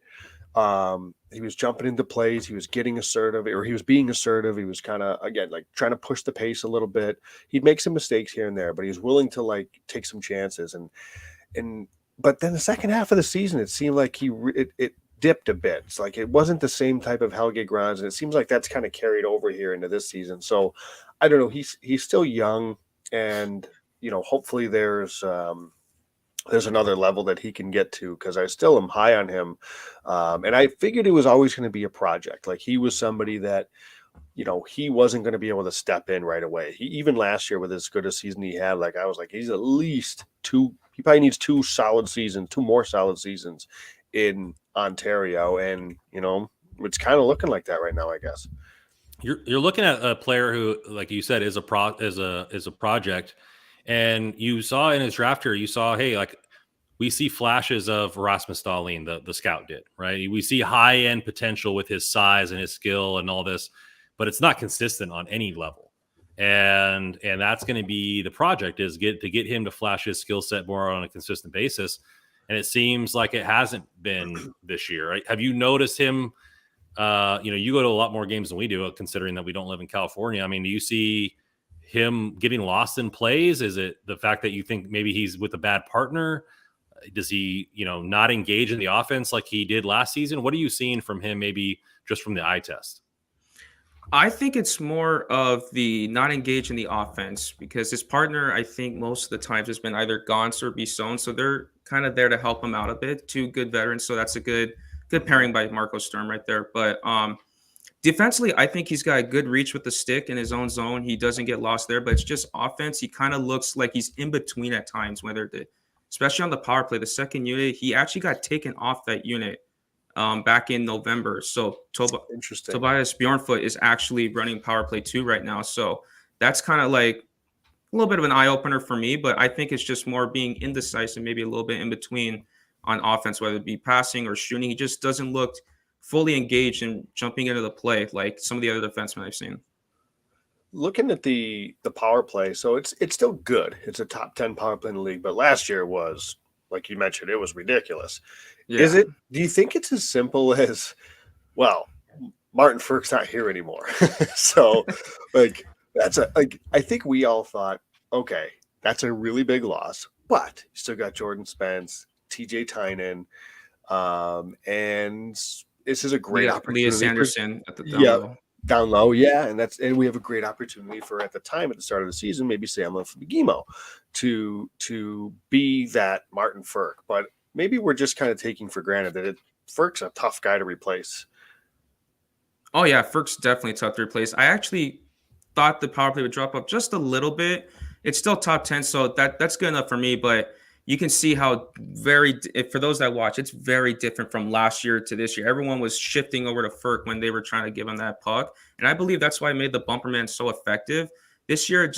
He was jumping into plays. He was getting assertive, or he was being assertive. He was kind of, again, like trying to push the pace a little bit. He'd make some mistakes here and there, but he was willing to take some chances. But then the second half of the season, it seemed like it dipped a bit. It's like it wasn't the same type of Helge Grans, and it seems like that's kind of carried over here into this season. So I don't know. He's still young, and hopefully there's another level that he can get to, because I still am high on him. And I figured it was always going to be a project. Like he was somebody that, he wasn't going to be able to step in right away. Even last year with as good a season he had, I was like, he's at least he probably needs 2 more solid seasons in Ontario. And, it's kind of looking like that right now, I guess. You're looking at a player who, like you said, is a project. And you saw in his draft here, we see flashes of Rasmus Dahlin, the scout did, right? We see high-end potential with his size and his skill and all this, but it's not consistent on any level. and that's going to be the project, is get him to flash his skill set more on a consistent basis. And it seems like it hasn't been this year. Right? Have you noticed him? You go to a lot more games than we do, considering that we don't live in California. I mean, do you see him getting lost in plays? Is it the fact that you think maybe he's with a bad partner? Does he, not engage in the offense like he did last season? What are you seeing from him, maybe just from the eye test? I think it's more of the not engage in the offense, because his partner, I think most of the times, has been either Gauntz or Bisson. So they're kind of there to help him out a bit. Two good veterans. So that's a good pairing by Marco Sturm right there. But defensively, I think he's got a good reach with the stick in his own zone. He doesn't get lost there, but it's just offense. He kind of looks like he's in between at times, especially on the power play. The second unit, he actually got taken off that unit back in November. So Interesting. Tobias Bjornfoot is actually running power play 2 right now. So that's kind of like a little bit of an eye opener for me, but I think it's just more being indecisive, maybe a little bit in between on offense, whether it be passing or shooting. He just doesn't look fully engaged in jumping into the play like some of the other defensemen I've seen. Looking at the power play, so it's still good. It's a top 10 power play in the league, but last year was, like you mentioned, it was ridiculous. Yeah. Do you think it's as simple as, well, Martin Frk's not here anymore. So I think we all thought, okay, that's a really big loss, but you still got Jordan Spence, TJ Tynan, and this is a great opportunity. Leah Sanderson at the down low. Down low, yeah, and we have a great opportunity for, at the time, at the start of the season, maybe Sam Lefebvre to be that Martin Frk, but maybe we're just kind of taking for granted that Frk's a tough guy to replace. Oh yeah, Frk's definitely tough to replace. I actually thought the power play would drop up just a little bit. It's still top 10, so that's good enough for me, but you can see how for those that watch, it's very different from last year to this year. Everyone was shifting over to Frk when they were trying to give him that puck. And I believe that's why it made the bumper man so effective. This year,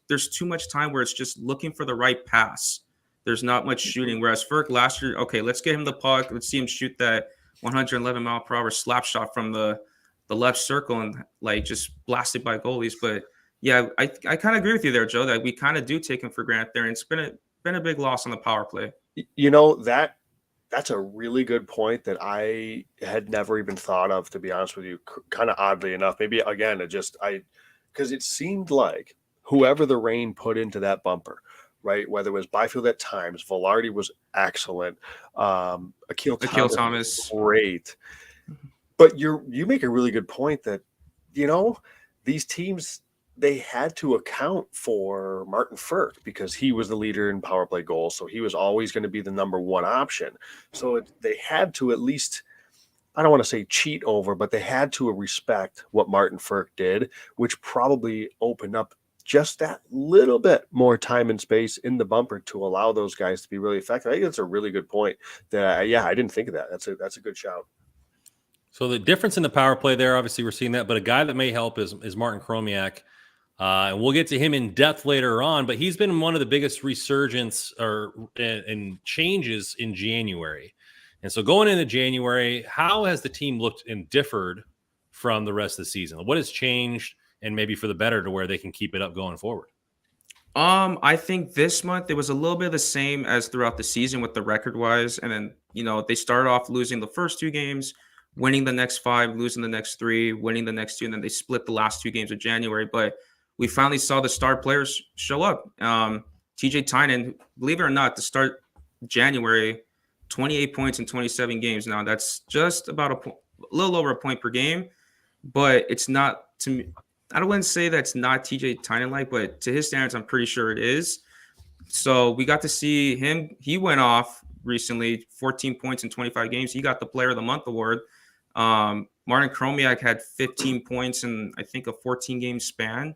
there's too much time where it's just looking for the right pass. There's not much shooting. Whereas Frk last year, okay, let's get him the puck. Let's see him shoot that 111 mile per hour slap shot from the left circle and like just blasted by goalies. But yeah, I kind of agree with you there, Joe, that we kind of do take him for granted there. And it's been a big loss on the power play. That's a really good point that I had never even thought of, to be honest with you, kind of oddly enough. Maybe again, because it seemed like whoever the Reign put into that bumper, right? Whether it was Byfield at times, Velarde was excellent. Akil Thomas, great. But you make a really good point that, these teams, they had to account for Martin Frk because he was the leader in power play goals. So he was always going to be the number one option. So they had to at least, I don't want to say cheat over, but they had to respect what Martin Frk did, which probably opened up just that little bit more time and space in the bumper to allow those guys to be really effective. I think that's a really good point. I didn't think of that. That's a good shout. So the difference in the power play there, obviously we're seeing that, but a guy that may help is Martin Chromiak. And we'll get to him in depth later on, but he's been one of the biggest resurgence and changes in January. And so going into January, how has the team looked and differed from the rest of the season? What has changed, and maybe for the better, to where they can keep it up going forward? I think this month it was a little bit the same as throughout the season with the record wise. And then, they started off losing the first 2 games, winning the next 5, losing the next 3, winning the next 2, and then they split the last 2 games of January. But we finally saw the star players show up. TJ Tynan, believe it or not, to start January, 28 points in 27 games. Now that's just about a little over a point per game, but it's not, to me, I wouldn't say that's not TJ Tynan-like, but to his standards, I'm pretty sure it is. So we got to see him. He went off recently, 14 points in 25 games. He got the Player of the Month award. Martin Chromiak had 15 points in, I think, a 14-game span.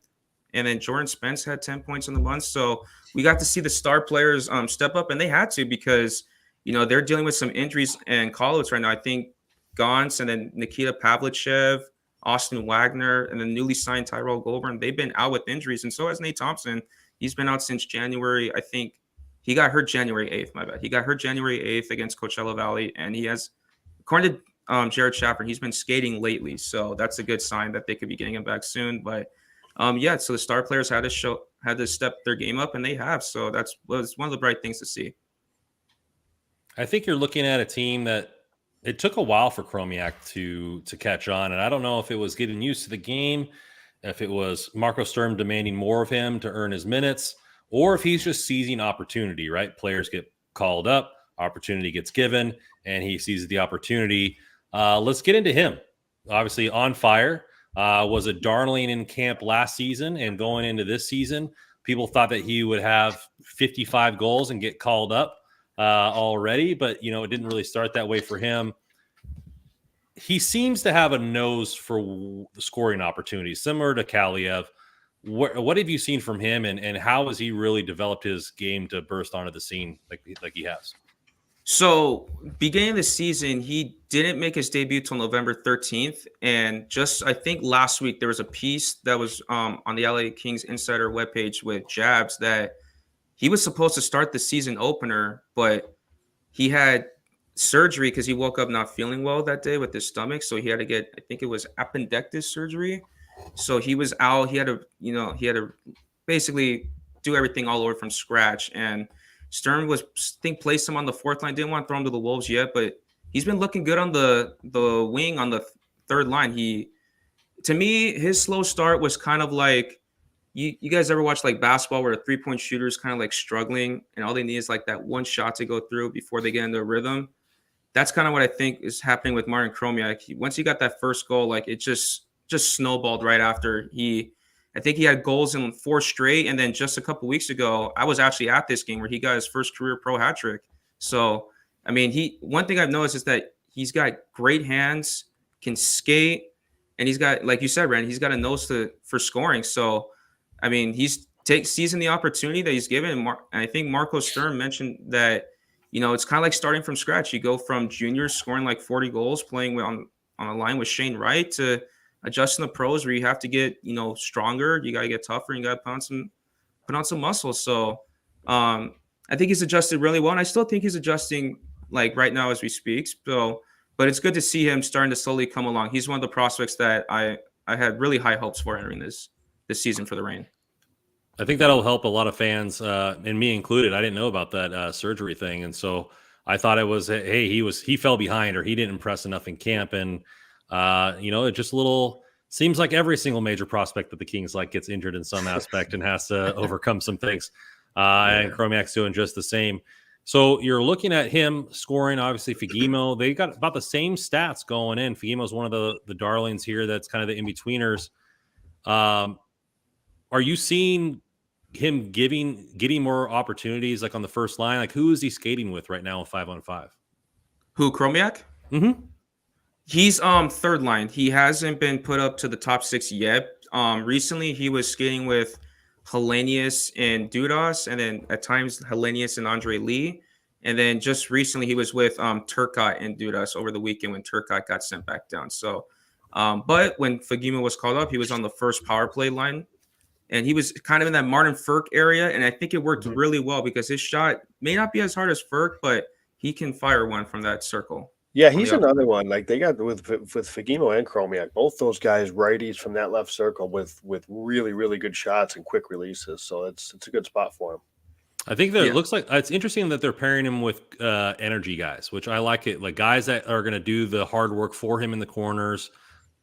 And then Jordan Spence had 10 points in the month. So we got to see the star players step up, and they had to because, they're dealing with some injuries and call-outs right now. I think Gauntz and then Nikita Pavlichev, Austin Wagner, and the newly signed Tyrell Goulburn, they've been out with injuries. And so has Nate Thompson. He's been out since January. I think he got hurt January 8th, my bad. He got hurt January 8th against Coachella Valley. And he has, according to Jared Schaffer, he's been skating lately. So that's a good sign that they could be getting him back soon. But Yeah, so the star players had to step their game up, and they have. So was one of the bright things to see. I think you're looking at a team that it took a while for Chromiak to catch on, and I don't know if it was getting used to the game, if it was Marco Sturm demanding more of him to earn his minutes, or if he's just seizing opportunity. Right, players get called up, opportunity gets given, and he seizes the opportunity. Let's get into him. Obviously, on fire. Was a darling in camp last season, and going into this season, people thought that he would have 55 goals and get called up already, but it didn't really start that way for him. He seems to have a nose for scoring opportunities, similar to Kaliev. What have you seen from him, and how has he really developed his game to burst onto the scene like he has? So, beginning of the season, he didn't make his debut till November 13th. And I think last week, there was a piece that was on the LA Kings Insider webpage with Jabs that he was supposed to start the season opener, but he had surgery because he woke up not feeling well that day with his stomach. So he had to get, I think it was appendectis surgery. So he was out. He had to basically do everything all over from scratch. And Stern placed him on the fourth line. Didn't want to throw him to the Wolves yet, but he's been looking good on the wing on the third line. To me, his slow start was kind of like, you guys ever watch like basketball where a 3-point shooter is kind of like struggling and all they need is like that one shot to go through before they get into a rhythm? That's kind of what I think is happening with Martin Chromiak. Once he got that first goal, like it just snowballed right after. I think he had goals in 4 straight, and then just a couple weeks ago, I was actually at this game where he got his first career pro hat trick. So, I mean, one thing I've noticed is that he's got great hands, can skate, and he's got, like you said, Brandon, he's got a nose for scoring. So, I mean, he's seizing the opportunity that he's given. And I think Marco Sturm mentioned that, it's kind of like starting from scratch. You go from juniors scoring like 40 goals, playing on a line with Shane Wright, to adjusting the pros where you have to get, stronger. You got to get tougher. And you got to put on some muscle. So I think he's adjusted really well. And I still think he's adjusting like right now as we speak. So, but it's good to see him starting to slowly come along. He's one of the prospects that I had really high hopes for entering this season for the Reign. I think that'll help a lot of fans, and me included. I didn't know about that surgery thing, and so I thought it was, hey, he fell behind or he didn't impress enough in camp, and it just seems like every single major prospect that the Kings like gets injured in some aspect and has to overcome some things. And Chromiak's doing just the same. So you're looking at him scoring. Obviously, Fagemo, they got about the same stats going in. Fagemo's one of the darlings here. That's kind of the in-betweeners. Are you seeing him getting more opportunities like on the first line? Like, who is he skating with right now in 5-on-5? Who, Chromiak? Mm-hmm. He's third line. He hasn't been put up to the top 6 yet. Recently he was skating with Hellenius and Dudas, and then at times Hellenius and Andre Lee. And then just recently he was with Turcotte and Dudas over the weekend when Turcotte got sent back down. So but when Fagemo was called up, he was on the first power play line. And he was kind of in that Martin Ferk area. And I think it worked really well because his shot may not be as hard as Ferk, but he can fire one from that circle. Yeah, he's another one. Like they got with Fagemo and Chromiak, both those guys righties from that left circle with really, really good shots and quick releases. So it's a good spot for him. I think that it looks like it's interesting that they're pairing him with energy guys, which I like it. Like guys that are going to do the hard work for him in the corners.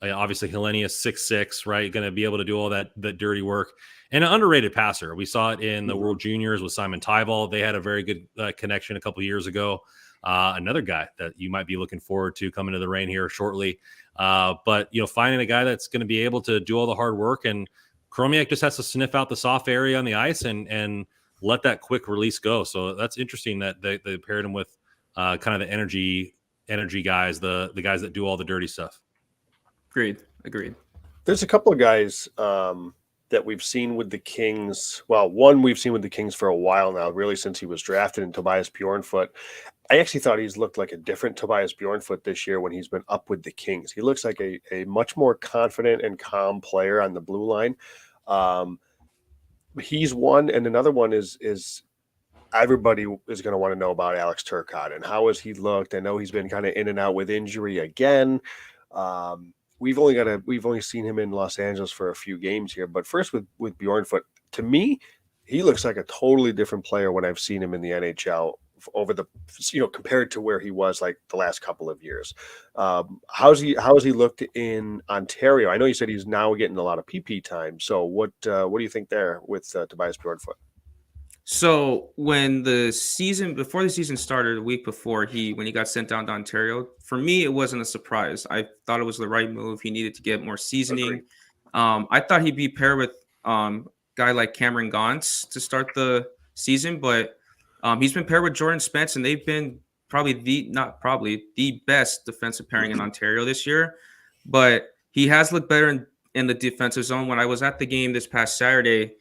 Obviously, Hellenius 6'6", right? Going to be able to do all that dirty work. And an underrated passer. We saw it in the World Juniors with Simon Tyval. They had a very good connection a couple of years ago. Another guy that you might be looking forward to coming to the Reign here shortly. But, finding a guy that's going to be able to do all the hard work. And Chromiak just has to sniff out the soft area on the ice and let that quick release go. So that's interesting that they paired him with kind of the energy guys, the guys that do all the dirty stuff. Agreed. There's a couple of guys that we've seen with the Kings. Well, one we've seen with the Kings for a while now, really since he was drafted, in Tobias Bjornfoot. I actually thought he's looked like a different Tobias Bjornfoot this year when he's been up with the Kings. He looks like a much more confident and calm player on the blue line. He's one, and another one is everybody is going to want to know about Alex Turcotte and how has he looked. I know he's been kind of in and out with injury again. we've only seen him in Los Angeles for a few games here. But first with Bjornfoot, to me, he looks like a totally different player when I've seen him in the NHL over the, compared to where he was like the last couple of years. How has he looked in Ontario? I know you said he's now getting a lot of PP time. So what do you think there with Tobias Bjornfoot? So before the season started, a week before when he got sent down to Ontario, for me it wasn't a surprise. I thought it was the right move. He needed to get more seasoning. I thought he'd be paired with guy like Cameron Gauntz to start the season, but he's been paired with Jordan Spence, and they've been the best defensive pairing in Ontario this year. But he has looked better in the defensive zone. When I was at the game this past Saturday,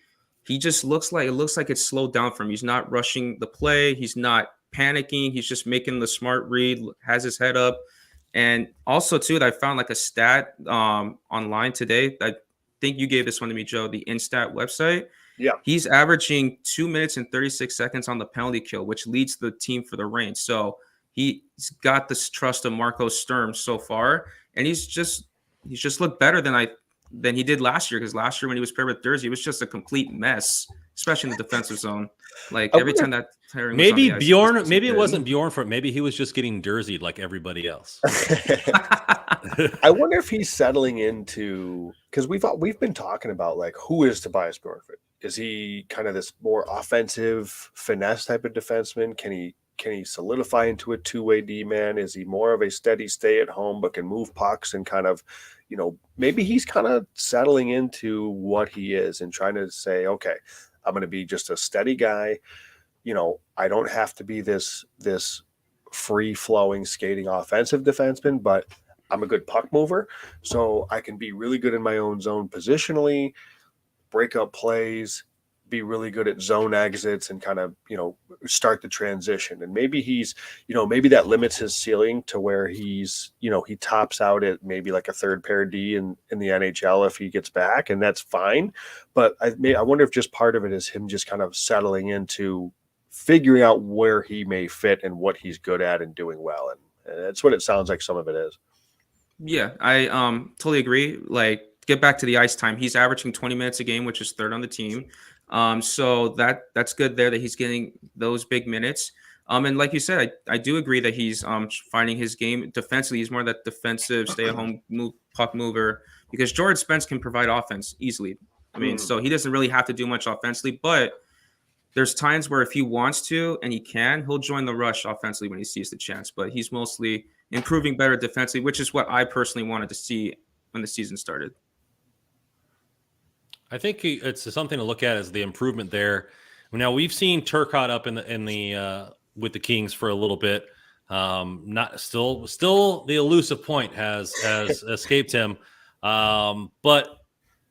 he just looks like it's slowed down for him. He's not rushing the play. He's not panicking. He's just making the smart read, has his head up. And also, too, I found like a stat online today. I think you gave this one to me, Joe, the Instat website. Yeah. He's averaging 2 minutes and 36 seconds on the penalty kill, which leads the team for the range. So he's got this trust of Marco Sturm so far. And he's just looked better than he did last year, because last year when he was paired with Durzi, it was just a complete mess, especially in the defensive zone. Like every time that pairing was on the ice, maybe it wasn't Bjornfoot. Maybe he was just getting Durzi'd like everybody else. I wonder if he's settling into, because we've been talking about like, who is Tobias Bjornfoot? Is he kind of this more offensive finesse type of defenseman? Can he solidify into a two-way D-man? Is he more of a steady stay at home but can move pucks and kind of, maybe he's kind of settling into what he is and trying to say, okay, I'm going to be just a steady guy. I don't have to be this free-flowing, skating offensive defenseman, but I'm a good puck mover, so I can be really good in my own zone positionally, break up plays, be really good at zone exits, and kind of, start the transition. And maybe he's, maybe that limits his ceiling to where he's, he tops out at maybe like a third pair D in the NHL if he gets back, and that's fine. But I wonder if just part of it is him just kind of settling into figuring out where he may fit and what he's good at and doing well. And that's what it sounds like some of it is. Yeah, I totally agree. Like, get back to the ice time. He's averaging 20 minutes a game, which is third on the team. So that's good there that he's getting those big minutes. And like you said, I do agree that he's finding his game defensively. He's more that defensive, stay-at-home puck mover, because Jordan Spence can provide offense easily. I mean, so he doesn't really have to do much offensively, but there's times where if he wants to and he'll join the rush offensively when he sees the chance. But he's mostly improving better defensively, which is what I personally wanted to see when the season started. I think it's something to look at as the improvement there. Now we've seen Turcotte up in the with the Kings for a little bit. Not still the elusive point has escaped him. But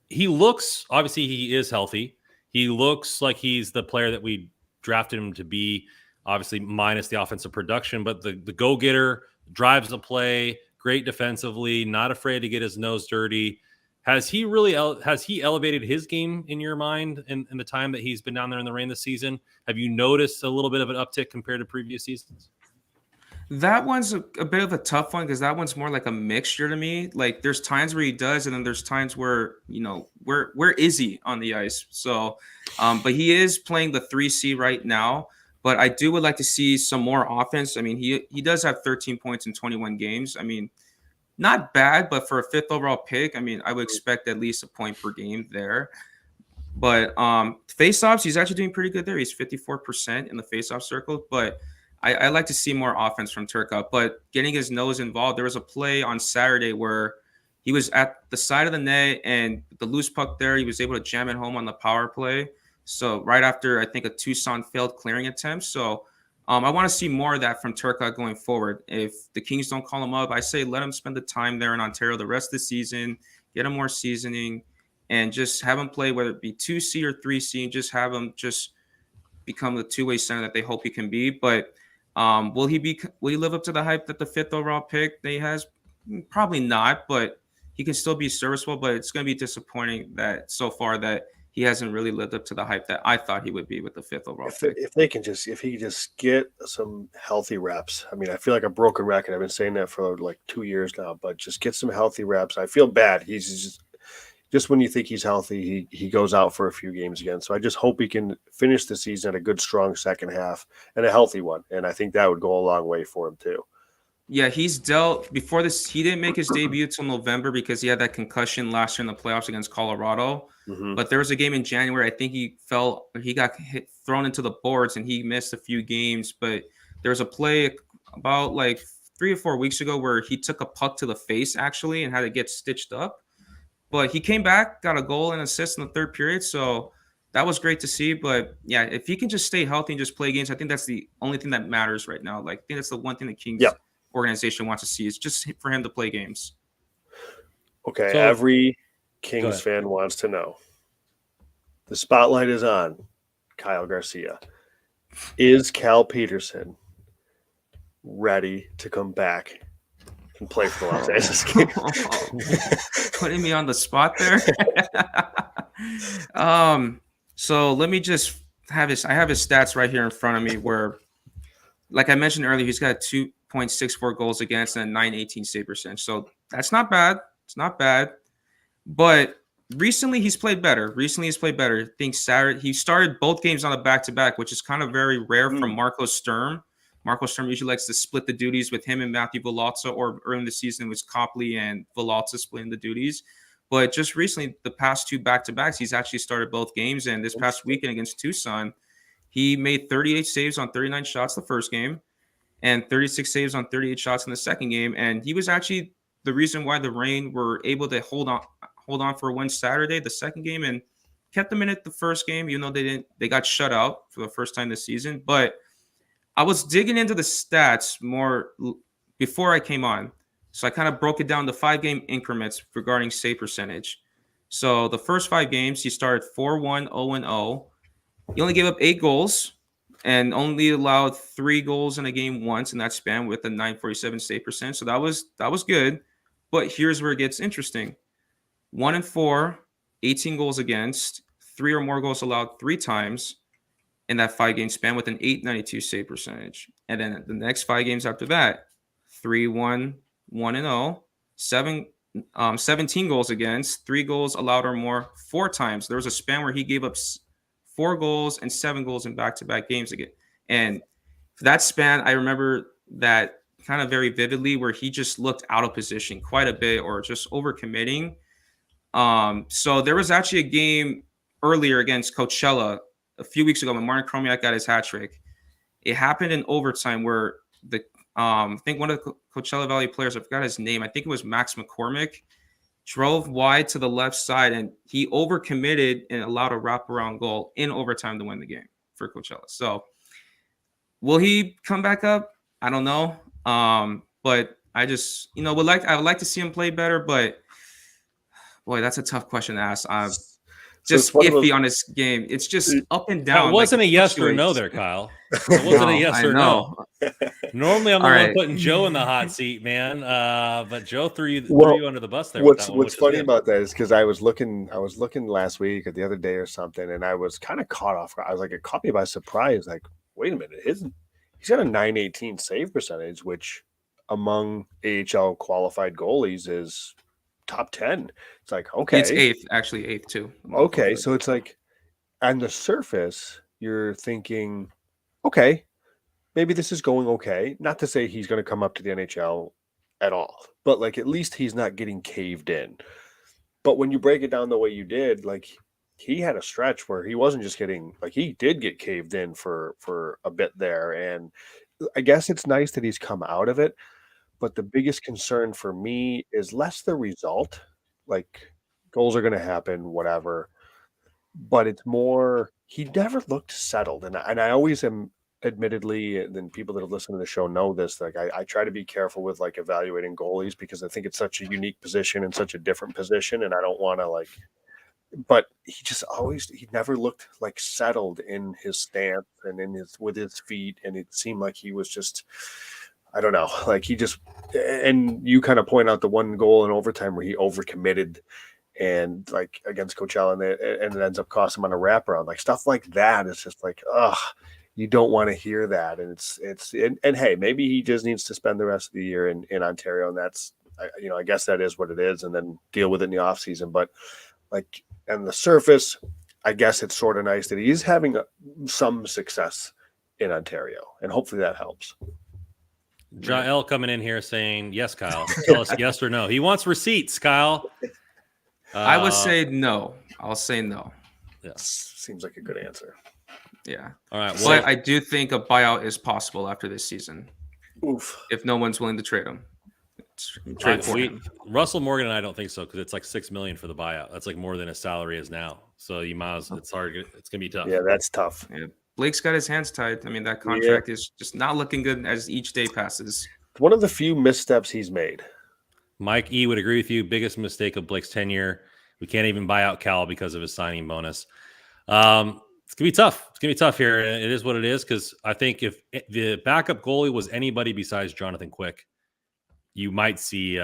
he looks, obviously he is healthy. He looks like he's the player that we drafted him to be, obviously minus the offensive production, but the go-getter, drives the play, great defensively, not afraid to get his nose dirty. Has he elevated his game in your mind in the time that he's been down there in the rain this season? Have you noticed a little bit of an uptick compared to previous seasons? That one's a bit of a tough one, because that one's more like a mixture to me. Like, there's times where he does, and then there's times where, where is he on the ice? So, but he is playing the 3C right now. But I would like to see some more offense. I mean, he does have 13 points in 21 games. I mean, not bad, but for a 5th overall pick, I mean, I would expect at least a point per game there. But faceoffs, he's actually doing pretty good there. He's 54% in the faceoff circle. But I like to see more offense from Turcotte. But getting his nose involved, there was a play on Saturday where he was at the side of the net, and the loose puck there, he was able to jam it home on the power play. So right after, I think, a Tucson failed clearing attempt. So I want to see more of that from Turcotte going forward. If the Kings don't call him up, I say let him spend the time there in Ontario the rest of the season, get him more seasoning, and just have him play, whether it be 2C or 3C, and just have him just become the two-way center that they hope he can be. But will he live up to the hype that the 5th overall pick that he has? Probably not, but he can still be serviceable. But it's going to be disappointing that so far that he hasn't really lived up to the hype that I thought he would be with the 5th overall pick. If he just get some healthy reps. I mean, I feel like a broken record. I've been saying that for like 2 years now, but just get some healthy reps. I feel bad. He's just when you think he's healthy, he goes out for a few games again. So I just hope he can finish the season at a good, strong second half and a healthy one. And I think that would go a long way for him too. Yeah, he's dealt before this. He didn't make his debut till November because he had that concussion last year in the playoffs against Colorado. Mm-hmm. But there was a game in January. I think he got thrown into the boards and he missed a few games. But there was a play about like 3 or 4 weeks ago where he took a puck to the face actually and had to get stitched up. But he came back, got a goal and assist in the 3rd period. So that was great to see. But yeah, if he can just stay healthy and just play games, I think that's the only thing that matters right now. Like I think that's the one thing the Kings organization wants to see is just for him to play games. Okay, so, every Kings fan wants to know. The spotlight is on Kyle Garcia. Is Cal Peterson ready to come back and play for the Los Angeles Kings? Putting me on the spot there. So let me just have I have his stats right here in front of me where, like I mentioned earlier, he's got 2.64 goals against and a 918 save percentage. So that's not bad. It's not bad. But recently he's played better. I think Saturday he started both games on a back-to-back, which is kind of very rare from Marco Sturm. Marco Sturm usually likes to split the duties with him and Matthew Villalta, or early in the season it was Copley and Villalta splitting the duties. But just recently, the past 2 back-to-backs, he's actually started both games. And this past weekend against Tucson, he made 38 saves on 39 shots the first game and 36 saves on 38 shots in the second game. And he was actually the reason why the Reign were able to hold on for a win Saturday, the second game, and kept them in it the first game, even though they got shut out for the first time this season. But I was digging into the stats more before I came on. So I kind of broke it down to 5-game increments regarding save percentage. So the first 5 games, he started 4-1, 0-0. He only gave up 8 goals and only allowed 3 goals in a game once in that span with a 947 save percent. So that was good. But here's where it gets interesting. 1-4, 18 goals against, 3 or more goals allowed 3 times in that 5-game span with an 892 save percentage. And then the next 5 games after that, 3-1, 1-0, 17 goals against, 3 goals allowed or more 4 times. There was a span where he gave up 4 goals and 7 goals in back-to-back games again. And for that span, I remember that kind of very vividly where he just looked out of position quite a bit or just overcommitting. So there was actually a game earlier against Coachella a few weeks ago when Martin Chromiak got his hat trick. It happened in overtime where I think one of the Coachella Valley players, I forgot his name, I think it was Max McCormick, drove wide to the left side and he overcommitted and allowed a wraparound goal in overtime to win the game for Coachella. So will he come back up? I don't know. But I just, I would like to see him play better, but boy, that's a tough question to ask. Just iffy on this game. It's just up and down. It wasn't a yes or no there, Kyle. It wasn't a yes or no. Normally, I'm the one putting Joe in the hot seat, man. But Joe threw you under the bus there. What's funny about that is because I was looking last week or the other day or something, and I was kind of caught off. I was like, it caught me by surprise. Like, wait a minute, he's got a 918 save percentage, which among AHL qualified goalies is top 10. It's like, okay, it's 8th, actually 8th too. Okay, so it's like on the surface, you're thinking, okay, maybe this is going okay. Not to say he's going to come up to the NHL at all, but like at least he's not getting caved in. But when you break it down the way you did, like he had a stretch where he wasn't just getting, like he did get caved in for a bit there. And I guess it's nice that he's come out of it. But the biggest concern for me is less the result, like goals are going to happen, whatever. But it's more, he never looked settled. And I always am, admittedly, and then people that have listened to the show know this, like I try to be careful with like evaluating goalies because I think it's such a unique position and such a different position. And I don't want to but he never looked like settled in his stance and with his feet. And it seemed like he was just, I don't know, like he just, and you kind of point out the one goal in overtime where he overcommitted and like against Coachella, and it ends up costing him on a wraparound. Like stuff like that is just like, ugh, you don't want to hear that. And and hey, maybe he just needs to spend the rest of the year in Ontario, and that's, I guess that is what it is, and then deal with it in the off season. But like on the surface, I guess it's sort of nice that he's having some success in Ontario, and hopefully that helps. Jael coming in here saying, yes, Kyle. Tell us yes or no. He wants receipts, Kyle. I would say no. I'll say no. Yeah. Seems like a good answer. Yeah. All right. Well, but I do think a buyout is possible after this season. Oof. If no one's willing to trade him. Russell Morgan and I don't think so, because it's like $6 million for the buyout. That's like more than his salary is now. So you might as well, it's hard. It's gonna be tough. Yeah, that's tough. Yeah. Blake's got his hands tied. I mean, that contract is just not looking good as each day passes. One of the few missteps he's made. Mike E would agree with you. Biggest mistake of Blake's tenure. We can't even buy out Cal because of his signing bonus. It's gonna be tough. It's gonna be tough here. It is what it is, because I think if the backup goalie was anybody besides Jonathan Quick, you might see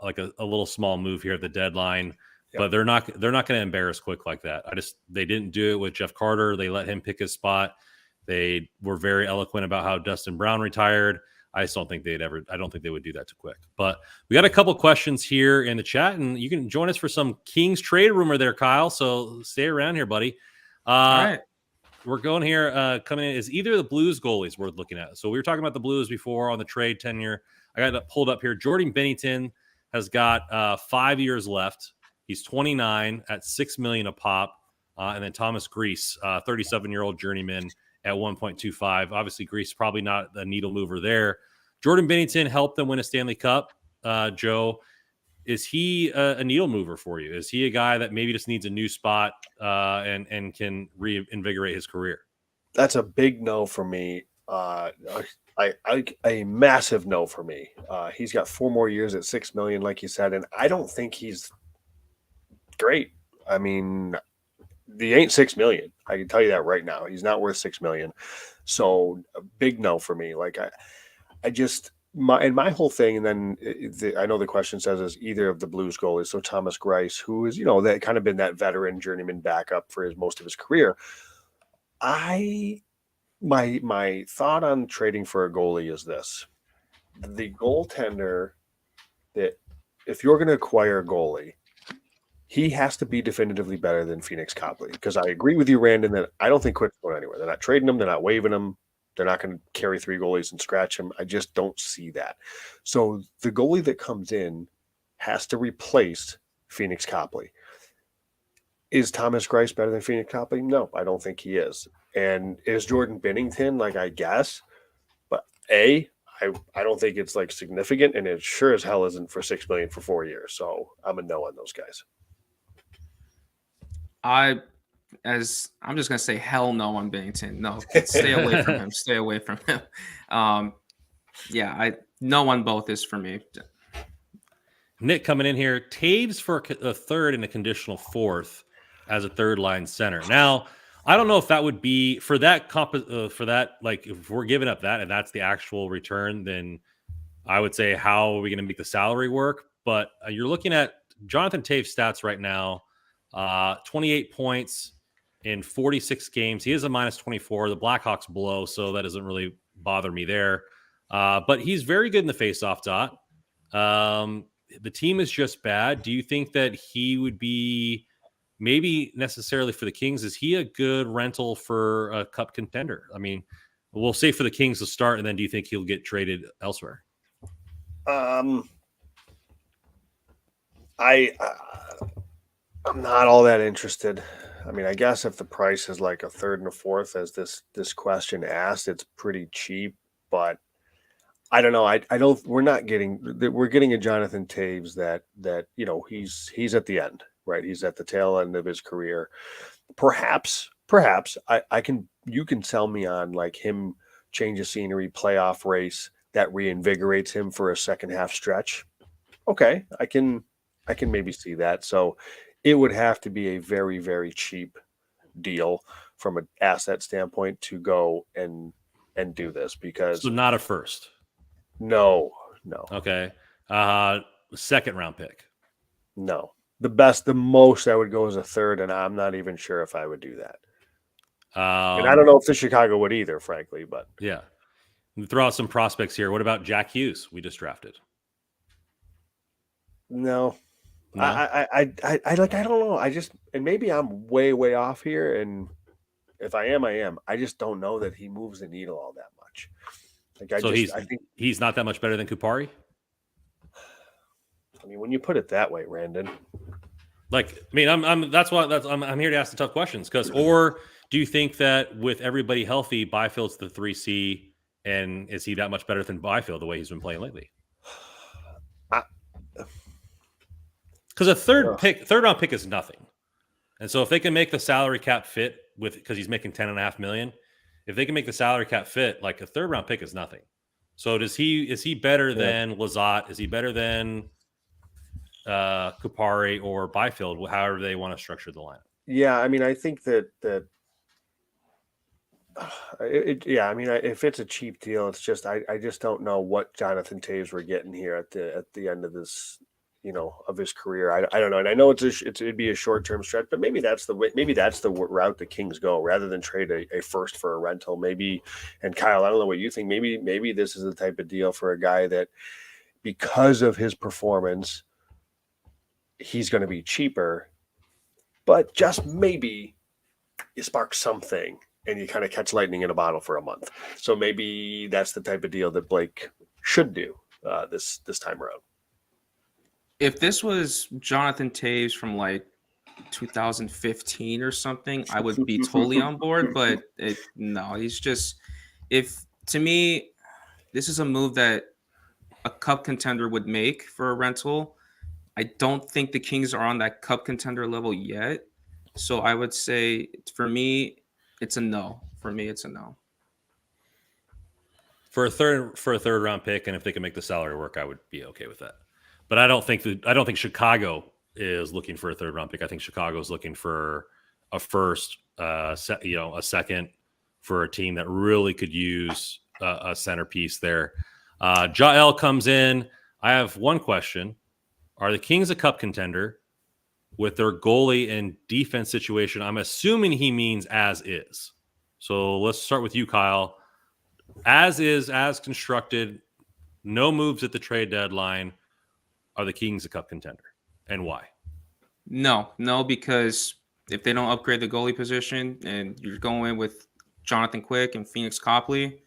like a little small move here at the deadline. Yep. But they're not going to embarrass Quick like that. They didn't do it with Jeff Carter. They let him pick his spot. They were very eloquent about how Dustin Brown retired. I just don't think I don't think they would do that to Quick. But we got a couple questions here in the chat, and you can join us for some Kings trade rumor there, Kyle. So stay around here, buddy. All right. We're going here. Coming in is either of the Blues goalies worth looking at. So we were talking about the Blues before on the trade tenure. I got it pulled up here. Jordan Binnington has got 5 years left. He's 29 at $6 million a pop. And then Thomas Greiss, 37-year-old journeyman at 1.25. Obviously, Greiss probably not a needle mover there. Jordan Binnington helped them win a Stanley Cup. Joe, is he a needle mover for you? Is he a guy that maybe just needs a new spot and can reinvigorate his career? That's a big no for me. A massive no for me. He's got 4 more years at $6 million, like you said, and I don't think he's great. I mean, he ain't $6 million. I can tell you that right now. He's not worth $6 million. So a big no for me. Like I just my whole thing, and then I know the question says is either of the Blues goalies. So Thomas Greiss, who is that kind of been that veteran journeyman backup for most of his career. My thought on trading for a goalie is this: the goaltender, that if you're going to acquire a goalie, he has to be definitively better than Phoenix Copley. Because I agree with you, Randon, that I don't think Quick's going anywhere. They're not trading him. They're not waiving him. They're not going to carry 3 goalies and scratch him. I just don't see that. So the goalie that comes in has to replace Phoenix Copley. Is Thomas Greiss better than Phoenix Copley? No, I don't think he is. And is Jordan Binnington? Like, I guess. But I don't think it's like significant, and it sure as hell isn't for $6 million for 4 years. So I'm a no on those guys. I'm just gonna say hell no on Binnington. No, stay away from him. Stay away from him. No on both is for me. Nick coming in here. Taves for a third and a conditional fourth as a third line center. Now, I don't know if that would be for that like if we're giving up that and that's the actual return, then I would say how are we going to make the salary work? But you're looking at Jonathan Taves stats right now. 28 points in 46 games. He is a minus 24. The Blackhawks blow, so that doesn't really bother me there. But he's very good in the faceoff dot. The team is just bad. Do you think that he would be maybe necessarily for the Kings? Is he a good rental for a cup contender? I mean, we'll say for the Kings to start, and then do you think he'll get traded elsewhere? I'm not all that interested. I mean, I guess if the price is like a third and a fourth, as this question asked, it's pretty cheap. But I don't know. We're getting a Jonathan Taves that he's at the end, right? He's at the tail end of his career. Perhaps you can sell me on like him change of scenery, playoff race that reinvigorates him for a second half stretch. Okay, I can maybe see that. So it would have to be a very, very cheap deal from an asset standpoint to go and do this, because so not a first. No. Okay. Second round pick. No. the most I would go is a third, and I'm not even sure if I would do that. And I don't Um, know if the Chicago would either, frankly. But yeah. Throw out some prospects here. What about Jack Hughes? We just drafted. no, No. I like I don't know. I just and maybe I'm way off here, and if I am, I am. I just don't know that he moves the needle all that much. Like I So think he's not that much better than Kupari. I mean, when you put it that way, Randon. Like, I mean, I'm here to ask the tough questions or do you think that with everybody healthy, Byfield's the 3C, and is he that much better than Byfield the way he's been playing lately? Because a third round pick is nothing, and so if they can make the salary cap fit because he's making $10.5 million, if they can make the salary cap fit, like a third round pick is nothing. So is he better than Lizotte? Is he better than Kupari or Byfield, however they want to structure the lineup? Yeah, I mean, I think that I mean, if it's a cheap deal, it's just I just don't know what Jonathan Toews we're getting here at the end of this, of his career. I don't know, and I know it'd be a short term stretch, but maybe that's the way. Maybe that's the route the Kings go rather than trade a first for a rental. Maybe, and Kyle, I don't know what you think. Maybe this is the type of deal for a guy that, because of his performance, he's going to be cheaper, but just maybe you spark something and you kind of catch lightning in a bottle for a month. So maybe that's the type of deal that Blake should do this time around. If this was Jonathan Toews from like 2015 or something, I would be totally on board. But no, he's just, to me, this is a move that a cup contender would make for a rental. I don't think the Kings are on that cup contender level yet. So I would say for me, it's a no. For me, it's a no. For a third round pick, and if they can make the salary work, I would be okay with that. But I don't think Chicago is looking for a third round pick. I think Chicago is looking for a first, a second for a team that really could use a centerpiece there. Jael comes in. I have one question. Are the Kings a cup contender with their goalie and defense situation? I'm assuming he means as is. So let's start with you, Kyle. As is, as constructed, no moves at the trade deadline. Are the Kings a cup contender, and why? No, because if they don't upgrade the goalie position and you're going with Jonathan Quick and Phoenix Copley,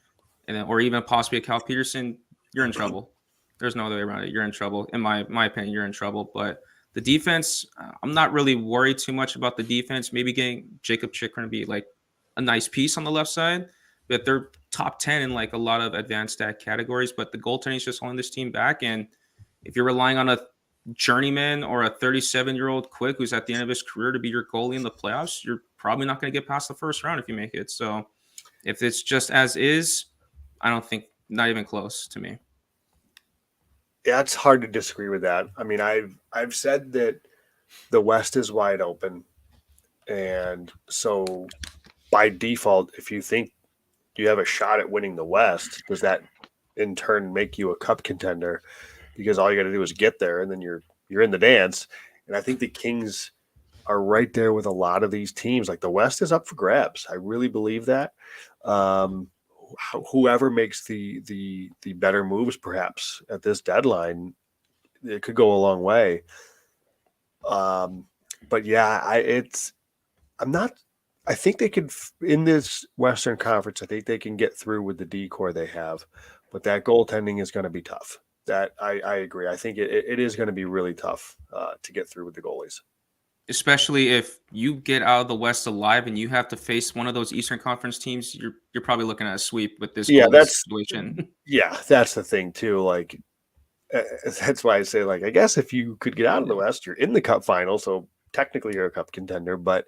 or even possibly a Cal Peterson, you're in trouble. There's no other way around it. You're in trouble. In my opinion, you're in trouble. But the defense, I'm not really worried too much about the defense. Maybe getting Jacob Chikrin to be like a nice piece on the left side. But they're top 10 in like a lot of advanced stat categories. But the goaltending is just holding this team back. And if you're relying on a journeyman or a 37-year-old Quick who's at the end of his career to be your goalie in the playoffs, you're probably not going to get past the first round if you make it. So if it's just as is, I don't think, not even close to me. Yeah, it's hard to disagree with that. I mean, I've said that the West is wide open, and so by default, if you think you have a shot at winning the West, does that in turn make you a cup contender? Because all you got to do is get there, and then you're in the dance. And I think the Kings are right there with a lot of these teams. Like the West is up for grabs. I really believe that. Whoever makes the better moves, perhaps at this deadline, it could go a long way. But yeah, I think they could in this Western Conference. I think they can get through with the decor they have, but that goaltending is going to be tough. That I agree. I think it is going to be really tough to get through with the goalies. Especially if you get out of the West alive and you have to face one of those Eastern Conference teams, you're probably looking at a sweep with this situation. Yeah, that's the thing too. Like that's why I say, like, I guess if you could get out of the West, you're in the Cup final, so technically you're a Cup contender. But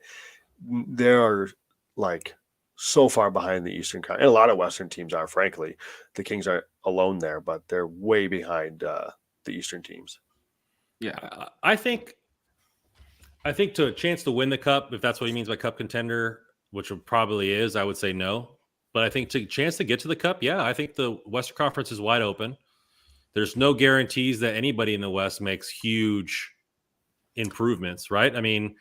there are like so far behind the Eastern Conference, and a lot of Western teams are. Frankly, the Kings aren't alone there, but they're way behind the Eastern teams. Yeah, I think to a chance to win the cup, if that's what he means by cup contender, which it probably is, I would say no. But I think to chance to get to the cup, yeah, I think the Western Conference is wide open. There's no guarantees that anybody in the West makes huge improvements, right? I mean,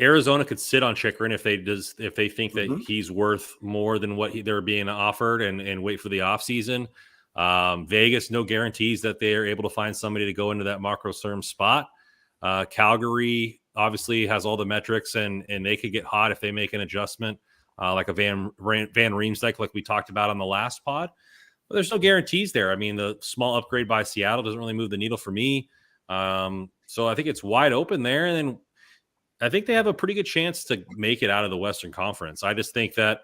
Arizona could sit on Chychrun if they think that he's worth more than what they're being offered and wait for the offseason. Vegas, no guarantees that they're able to find somebody to go into that Marco Sturm spot. Calgary obviously has all the metrics and they could get hot if they make an adjustment, like a Van Riemsdyk, like we talked about on the last pod. But there's no guarantees there. I mean, the small upgrade by Seattle doesn't really move the needle for me. So I think it's wide open there. And then I think they have a pretty good chance to make it out of the Western Conference. I just think that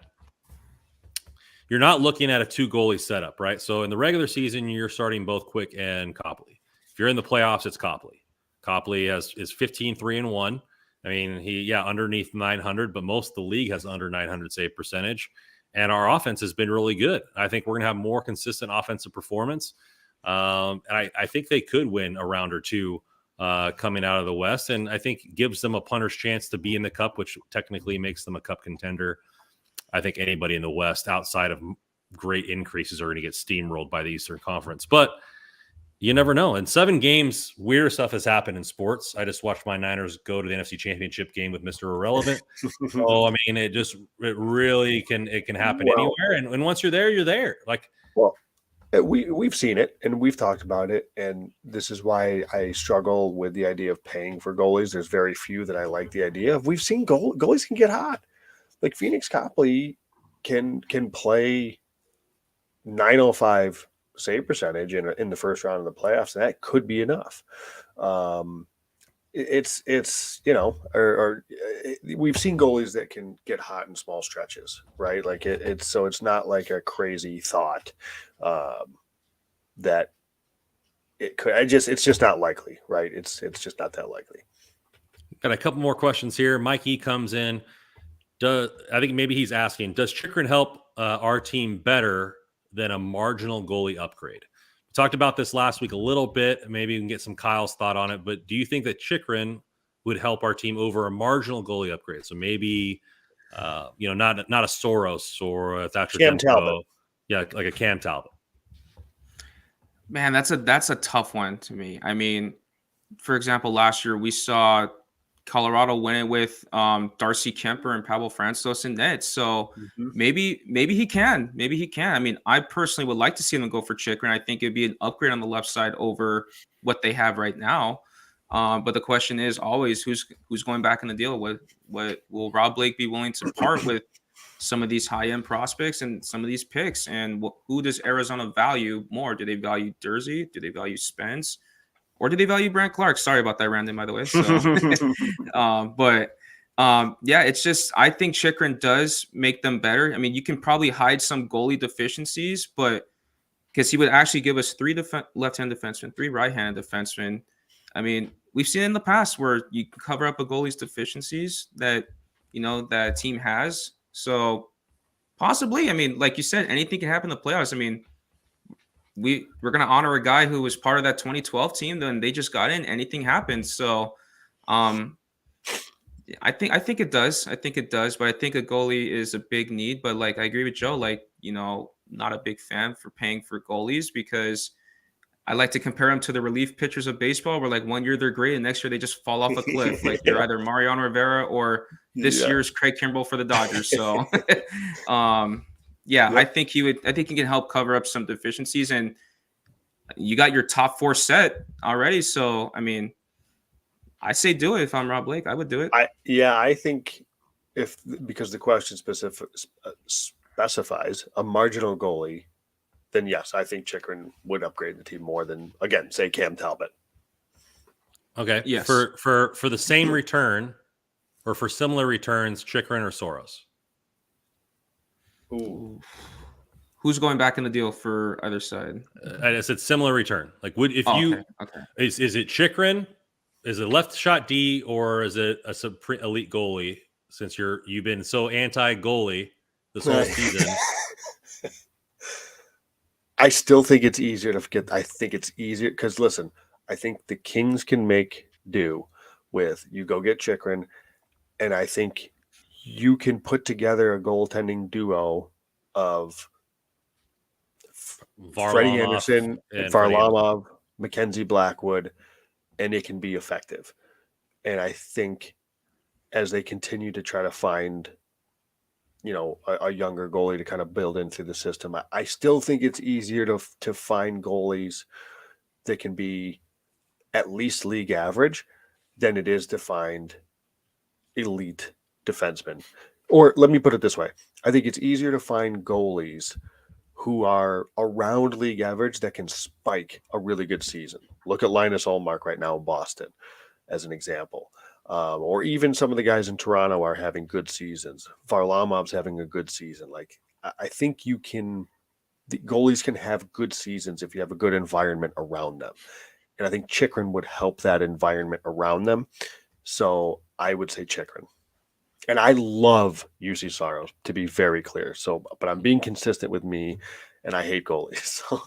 you're not looking at a 2-goalie setup, right? So in the regular season, you're starting both Quick and Copley. If you're in the playoffs, it's Copley. Copley is 15-3-1. I mean, underneath 900, but most of the league has under 900 save percentage. And our offense has been really good. I think we're going to have more consistent offensive performance. And I think they could win a round or two coming out of the West, and I think gives them a punter's chance to be in the Cup, which technically makes them a Cup contender. I think anybody in the West outside of great increases are going to get steamrolled by the Eastern Conference, but you never know. In 7 games, weird stuff has happened in sports. I just watched my Niners go to the NFC Championship game with Mr. Irrelevant. So, I mean, it really can happen anywhere, and once you're there, you're there. Like, well, we've seen it and we've talked about it, and this is why I struggle with the idea of paying for goalies. There's very few that I like the idea of. We've seen goalies can get hot. Like Phoenix Copley can play 905 save percentage in the first round of the playoffs, and that could be enough. It's we've seen goalies that can get hot in small stretches, right? Like it's not like a crazy thought that it could. It's just not likely, right? It's just not that likely. Got a couple more questions here. Mike E comes in. I think maybe he's asking, does Chychrun help our team better than a marginal goalie upgrade? We talked about this last week a little bit. Maybe we can get some Kyle's thought on it. But do you think that Chychrun would help our team over a marginal goalie upgrade? So maybe, not a Soros or a Thatcher Cam Talbot. Yeah, like a Cam Talbot. Man, that's a tough one to me. I mean, for example, last year we saw Colorado win it with Darcy Kemper and Pavel Francouz in net. So maybe he can. Maybe he can. I mean, I personally would like to see them go for Chychrun. I think it'd be an upgrade on the left side over what they have right now. But the question is always who's going back in the deal? What will Rob Blake be willing to part with some of these high-end prospects and some of these picks? And who does Arizona value more? Do they value Dursey? Do they value Spence? Or do they value Brant Clark? Sorry about that, Brandon, by the way. So, it's just I think Chychrun does make them better. I mean, you can probably hide some goalie deficiencies, but because he would actually give us 3 left-hand defensemen, 3 right-handed defensemen. I mean, we've seen in the past where you can cover up a goalie's deficiencies that that team has. So possibly, I mean, like you said, anything can happen in the playoffs. I mean, we're going to honor a guy who was part of that 2012 team. Then they just got in. Anything happens. So, I think it does. I think it does. But I think a goalie is a big need. But like I agree with Joe. Like not a big fan for paying for goalies because I like to compare them to the relief pitchers of baseball, where like one year they're great and next year they just fall off a cliff. Like you're either Mariano Rivera or this year's Craig Kimbrell for the Dodgers. So, I think he can help cover up some deficiencies, and you got your top 4 set already. So, I mean, I say do it. If I'm Rob Blake, I would do it. I think because the question specifies a marginal goalie, then yes, I think Chychrun would upgrade the team more than, again, say Cam Talbot. Okay. Yes. For the same return or for similar returns, Chychrun or Soros? Ooh. Who's going back in the deal for either side? I said similar return. Like, is it Chychrun? Is it left shot D, or is it a elite goalie? Since you've been so anti goalie this whole season. I still think it's easier to forget. I think it's easier because listen, I think the Kings can make do with you go get Chychrun, and I think you can put together a goaltending duo of Freddie Anderson, Varlamov, Mackenzie Blackwood, and it can be effective. And I think as they continue to try to find, a younger goalie to kind of build into the system, I still think it's easier to find goalies that can be at least league average than it is to find elite defensemen. Or let me put it this way. I think it's easier to find goalies who are around league average that can spike a really good season. Look at Linus Ullmark right now in Boston as an example. Or even some of the guys in Toronto are having good seasons. Varlamov's having a good season. Like, I think the goalies can have good seasons if you have a good environment around them. And I think Chychrun would help that environment around them. So I would say Chychrun. And I love UC Saros, to be very clear. So, but I'm being consistent with me, and I hate goalies. So.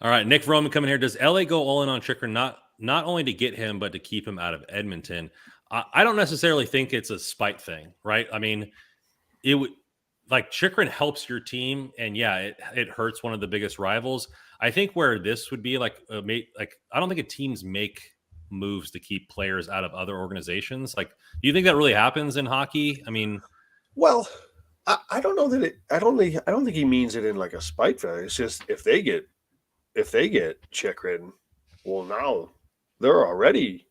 All right, Nick Vroman coming here. Does LA go all in on Chychrun, not only to get him, but to keep him out of Edmonton? I don't necessarily think it's a spite thing, right? I mean, it would, like, Chychrun helps your team, and yeah, it hurts one of the biggest rivals. I think where this would be like I don't think teams make moves to keep players out of other organizations. Like, do you think that really happens in hockey? I mean, well, I don't know that I don't think he means it in like a spite value. It's just if they get Chychrun, well, now they're already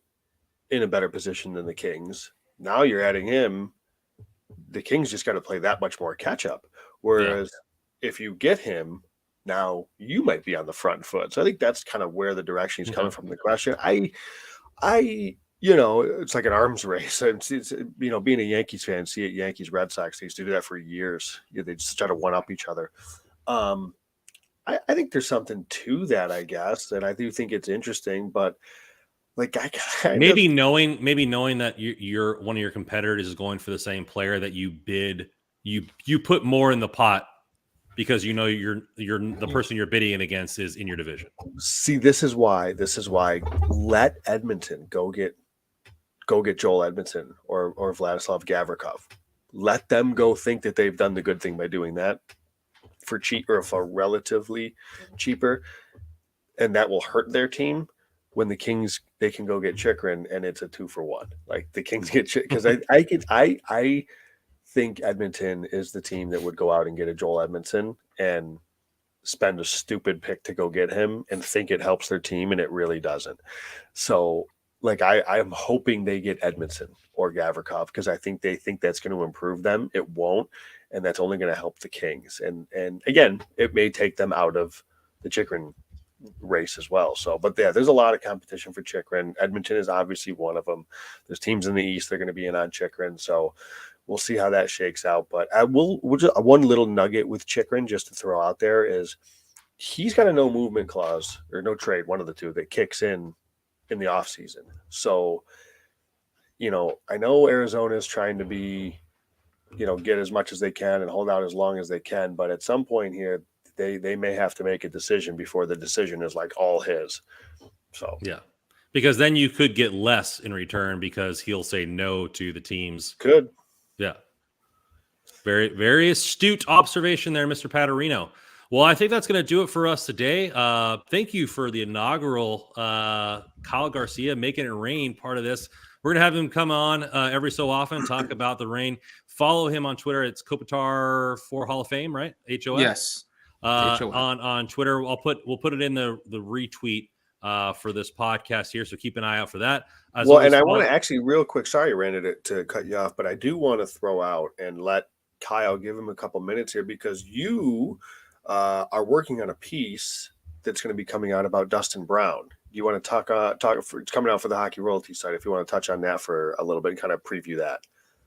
in a better position than the Kings. Now you're adding him. The Kings just got to play that much more catch up. Whereas if you get him, now you might be on the front foot. So I think that's kind of where the direction he's coming from. The question, it's like an arms race. It's being a Yankees fan, see it Yankees Red Sox. They used to do that for years. They just try to one up each other. I think there's something to that, I guess, and I do think it's interesting. But like, maybe knowing that you're one of your competitors is going for the same player that you bid, you put more in the pot because you're the person you're bidding against is in your division. See, this is why let Edmonton go get Joel Edmondson or Vladislav Gavrikov. Let them go think that they've done the good thing by doing that for cheap or for relatively cheaper, and that will hurt their team. When the Kings, they can go get Chychrun and it's a 2-for-1. Like the Kings get because I think Edmonton is the team that would go out and get a Joel Edmondson and spend a stupid pick to go get him and think it helps their team, and it really doesn't. So like I'm hoping they get Edmondson or Gavrikov because I think they think that's going to improve them. It won't, and that's only going to help the Kings. And again, it may take them out of the Chychrun race as well. So, but yeah, there's a lot of competition for Chychrun. Edmonton is obviously one of them. There's teams in the East that are going to be in on Chychrun. So we'll see how that shakes out. But we'll just one little nugget with Chychrun just to throw out there is he's got a no movement clause or no trade, one of the two, that kicks in the off season. So, I know Arizona is trying to be, get as much as they can and hold out as long as they can. But at some point here, they may have to make a decision before the decision is like all his. So yeah, because then you could get less in return because he'll say no to the teams. Could. Yeah. Very, very astute observation there, Mr. Paterino. Well, I think that's going to do it for us today. Thank you for the inaugural Kyle Garcia making it rain part of this. We're going to have him come on every so often, talk about the rain. Follow him on Twitter. It's Kopitar for Hall of Fame, right? HOF? Yes. On Twitter. We'll put it in the retweet for this podcast here. So keep an eye out for that. And I want to actually real quick, sorry, Randy, to cut you off, but I do want to throw out and let Kyle give him a couple minutes here because you are working on a piece that's going to be coming out about Dustin Brown. You want to talk it's coming out for the Hockey Royalty site. If you want to touch on that for a little bit and kind of preview that.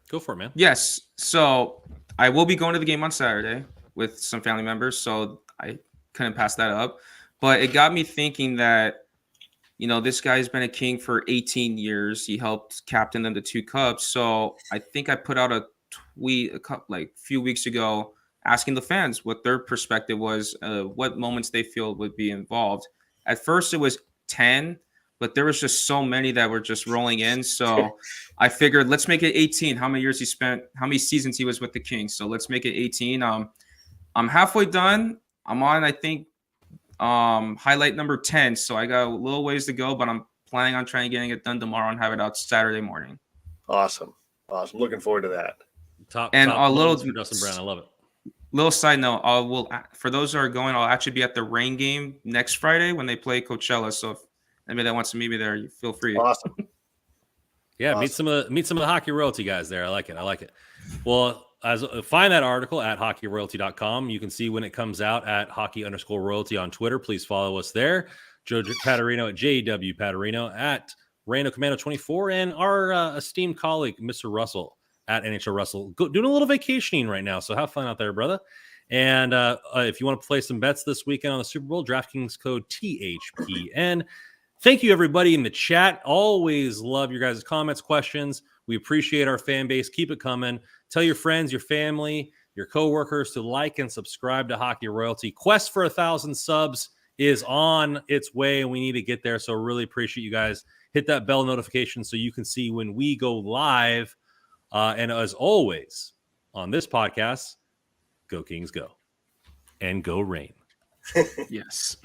Go for it, man. Yes. So I will be going to the game on Saturday with some family members, so I couldn't pass that up. But it got me thinking that, this guy's been a King for 18 years. He helped captain them to 2 cups. So I think I put out a tweet a few weeks ago asking the fans what their perspective was, what moments they feel would be involved. At first it was 10, but there was just so many that were just rolling in. So I figured let's make it 18. How many years he spent, how many seasons he was with the Kings. So let's make it 18. I'm halfway done. I'm on, I think, Highlight number 10. So I got a little ways to go, but I'm planning on trying getting it done tomorrow and have it out Saturday morning. Awesome. Looking forward to that. Top a little for Dustin Brown. I love it. Little side note, for those who are going, I'll actually be at the Rain game next Friday when they play Coachella. So if anybody that wants to meet me there, you feel free. Awesome. Yeah, awesome. Meet some of the Hockey Royalty guys there. I like it. Well, find that article at hockeyroyalty.com. You can see when it comes out at hockey_royalty on Twitter. Please follow us there. Joe Paterino at JW Paterino at Rando Commando 24, and our esteemed colleague, Mr. Russell at NHL Russell, doing a little vacationing right now. So have fun out there, brother. And if you want to play some bets this weekend on the Super Bowl, DraftKings code THPN. Thank you, everybody in the chat. Always love your guys' comments, questions. We appreciate our fan base. Keep it coming. Tell your friends, your family, your coworkers to like and subscribe to Hockey Royalty. Quest for 1,000 subs is on its way, and we need to get there. So really appreciate you guys. Hit that bell notification so you can see when we go live. And as always, on this podcast, go Kings go. And go Rain. Yes.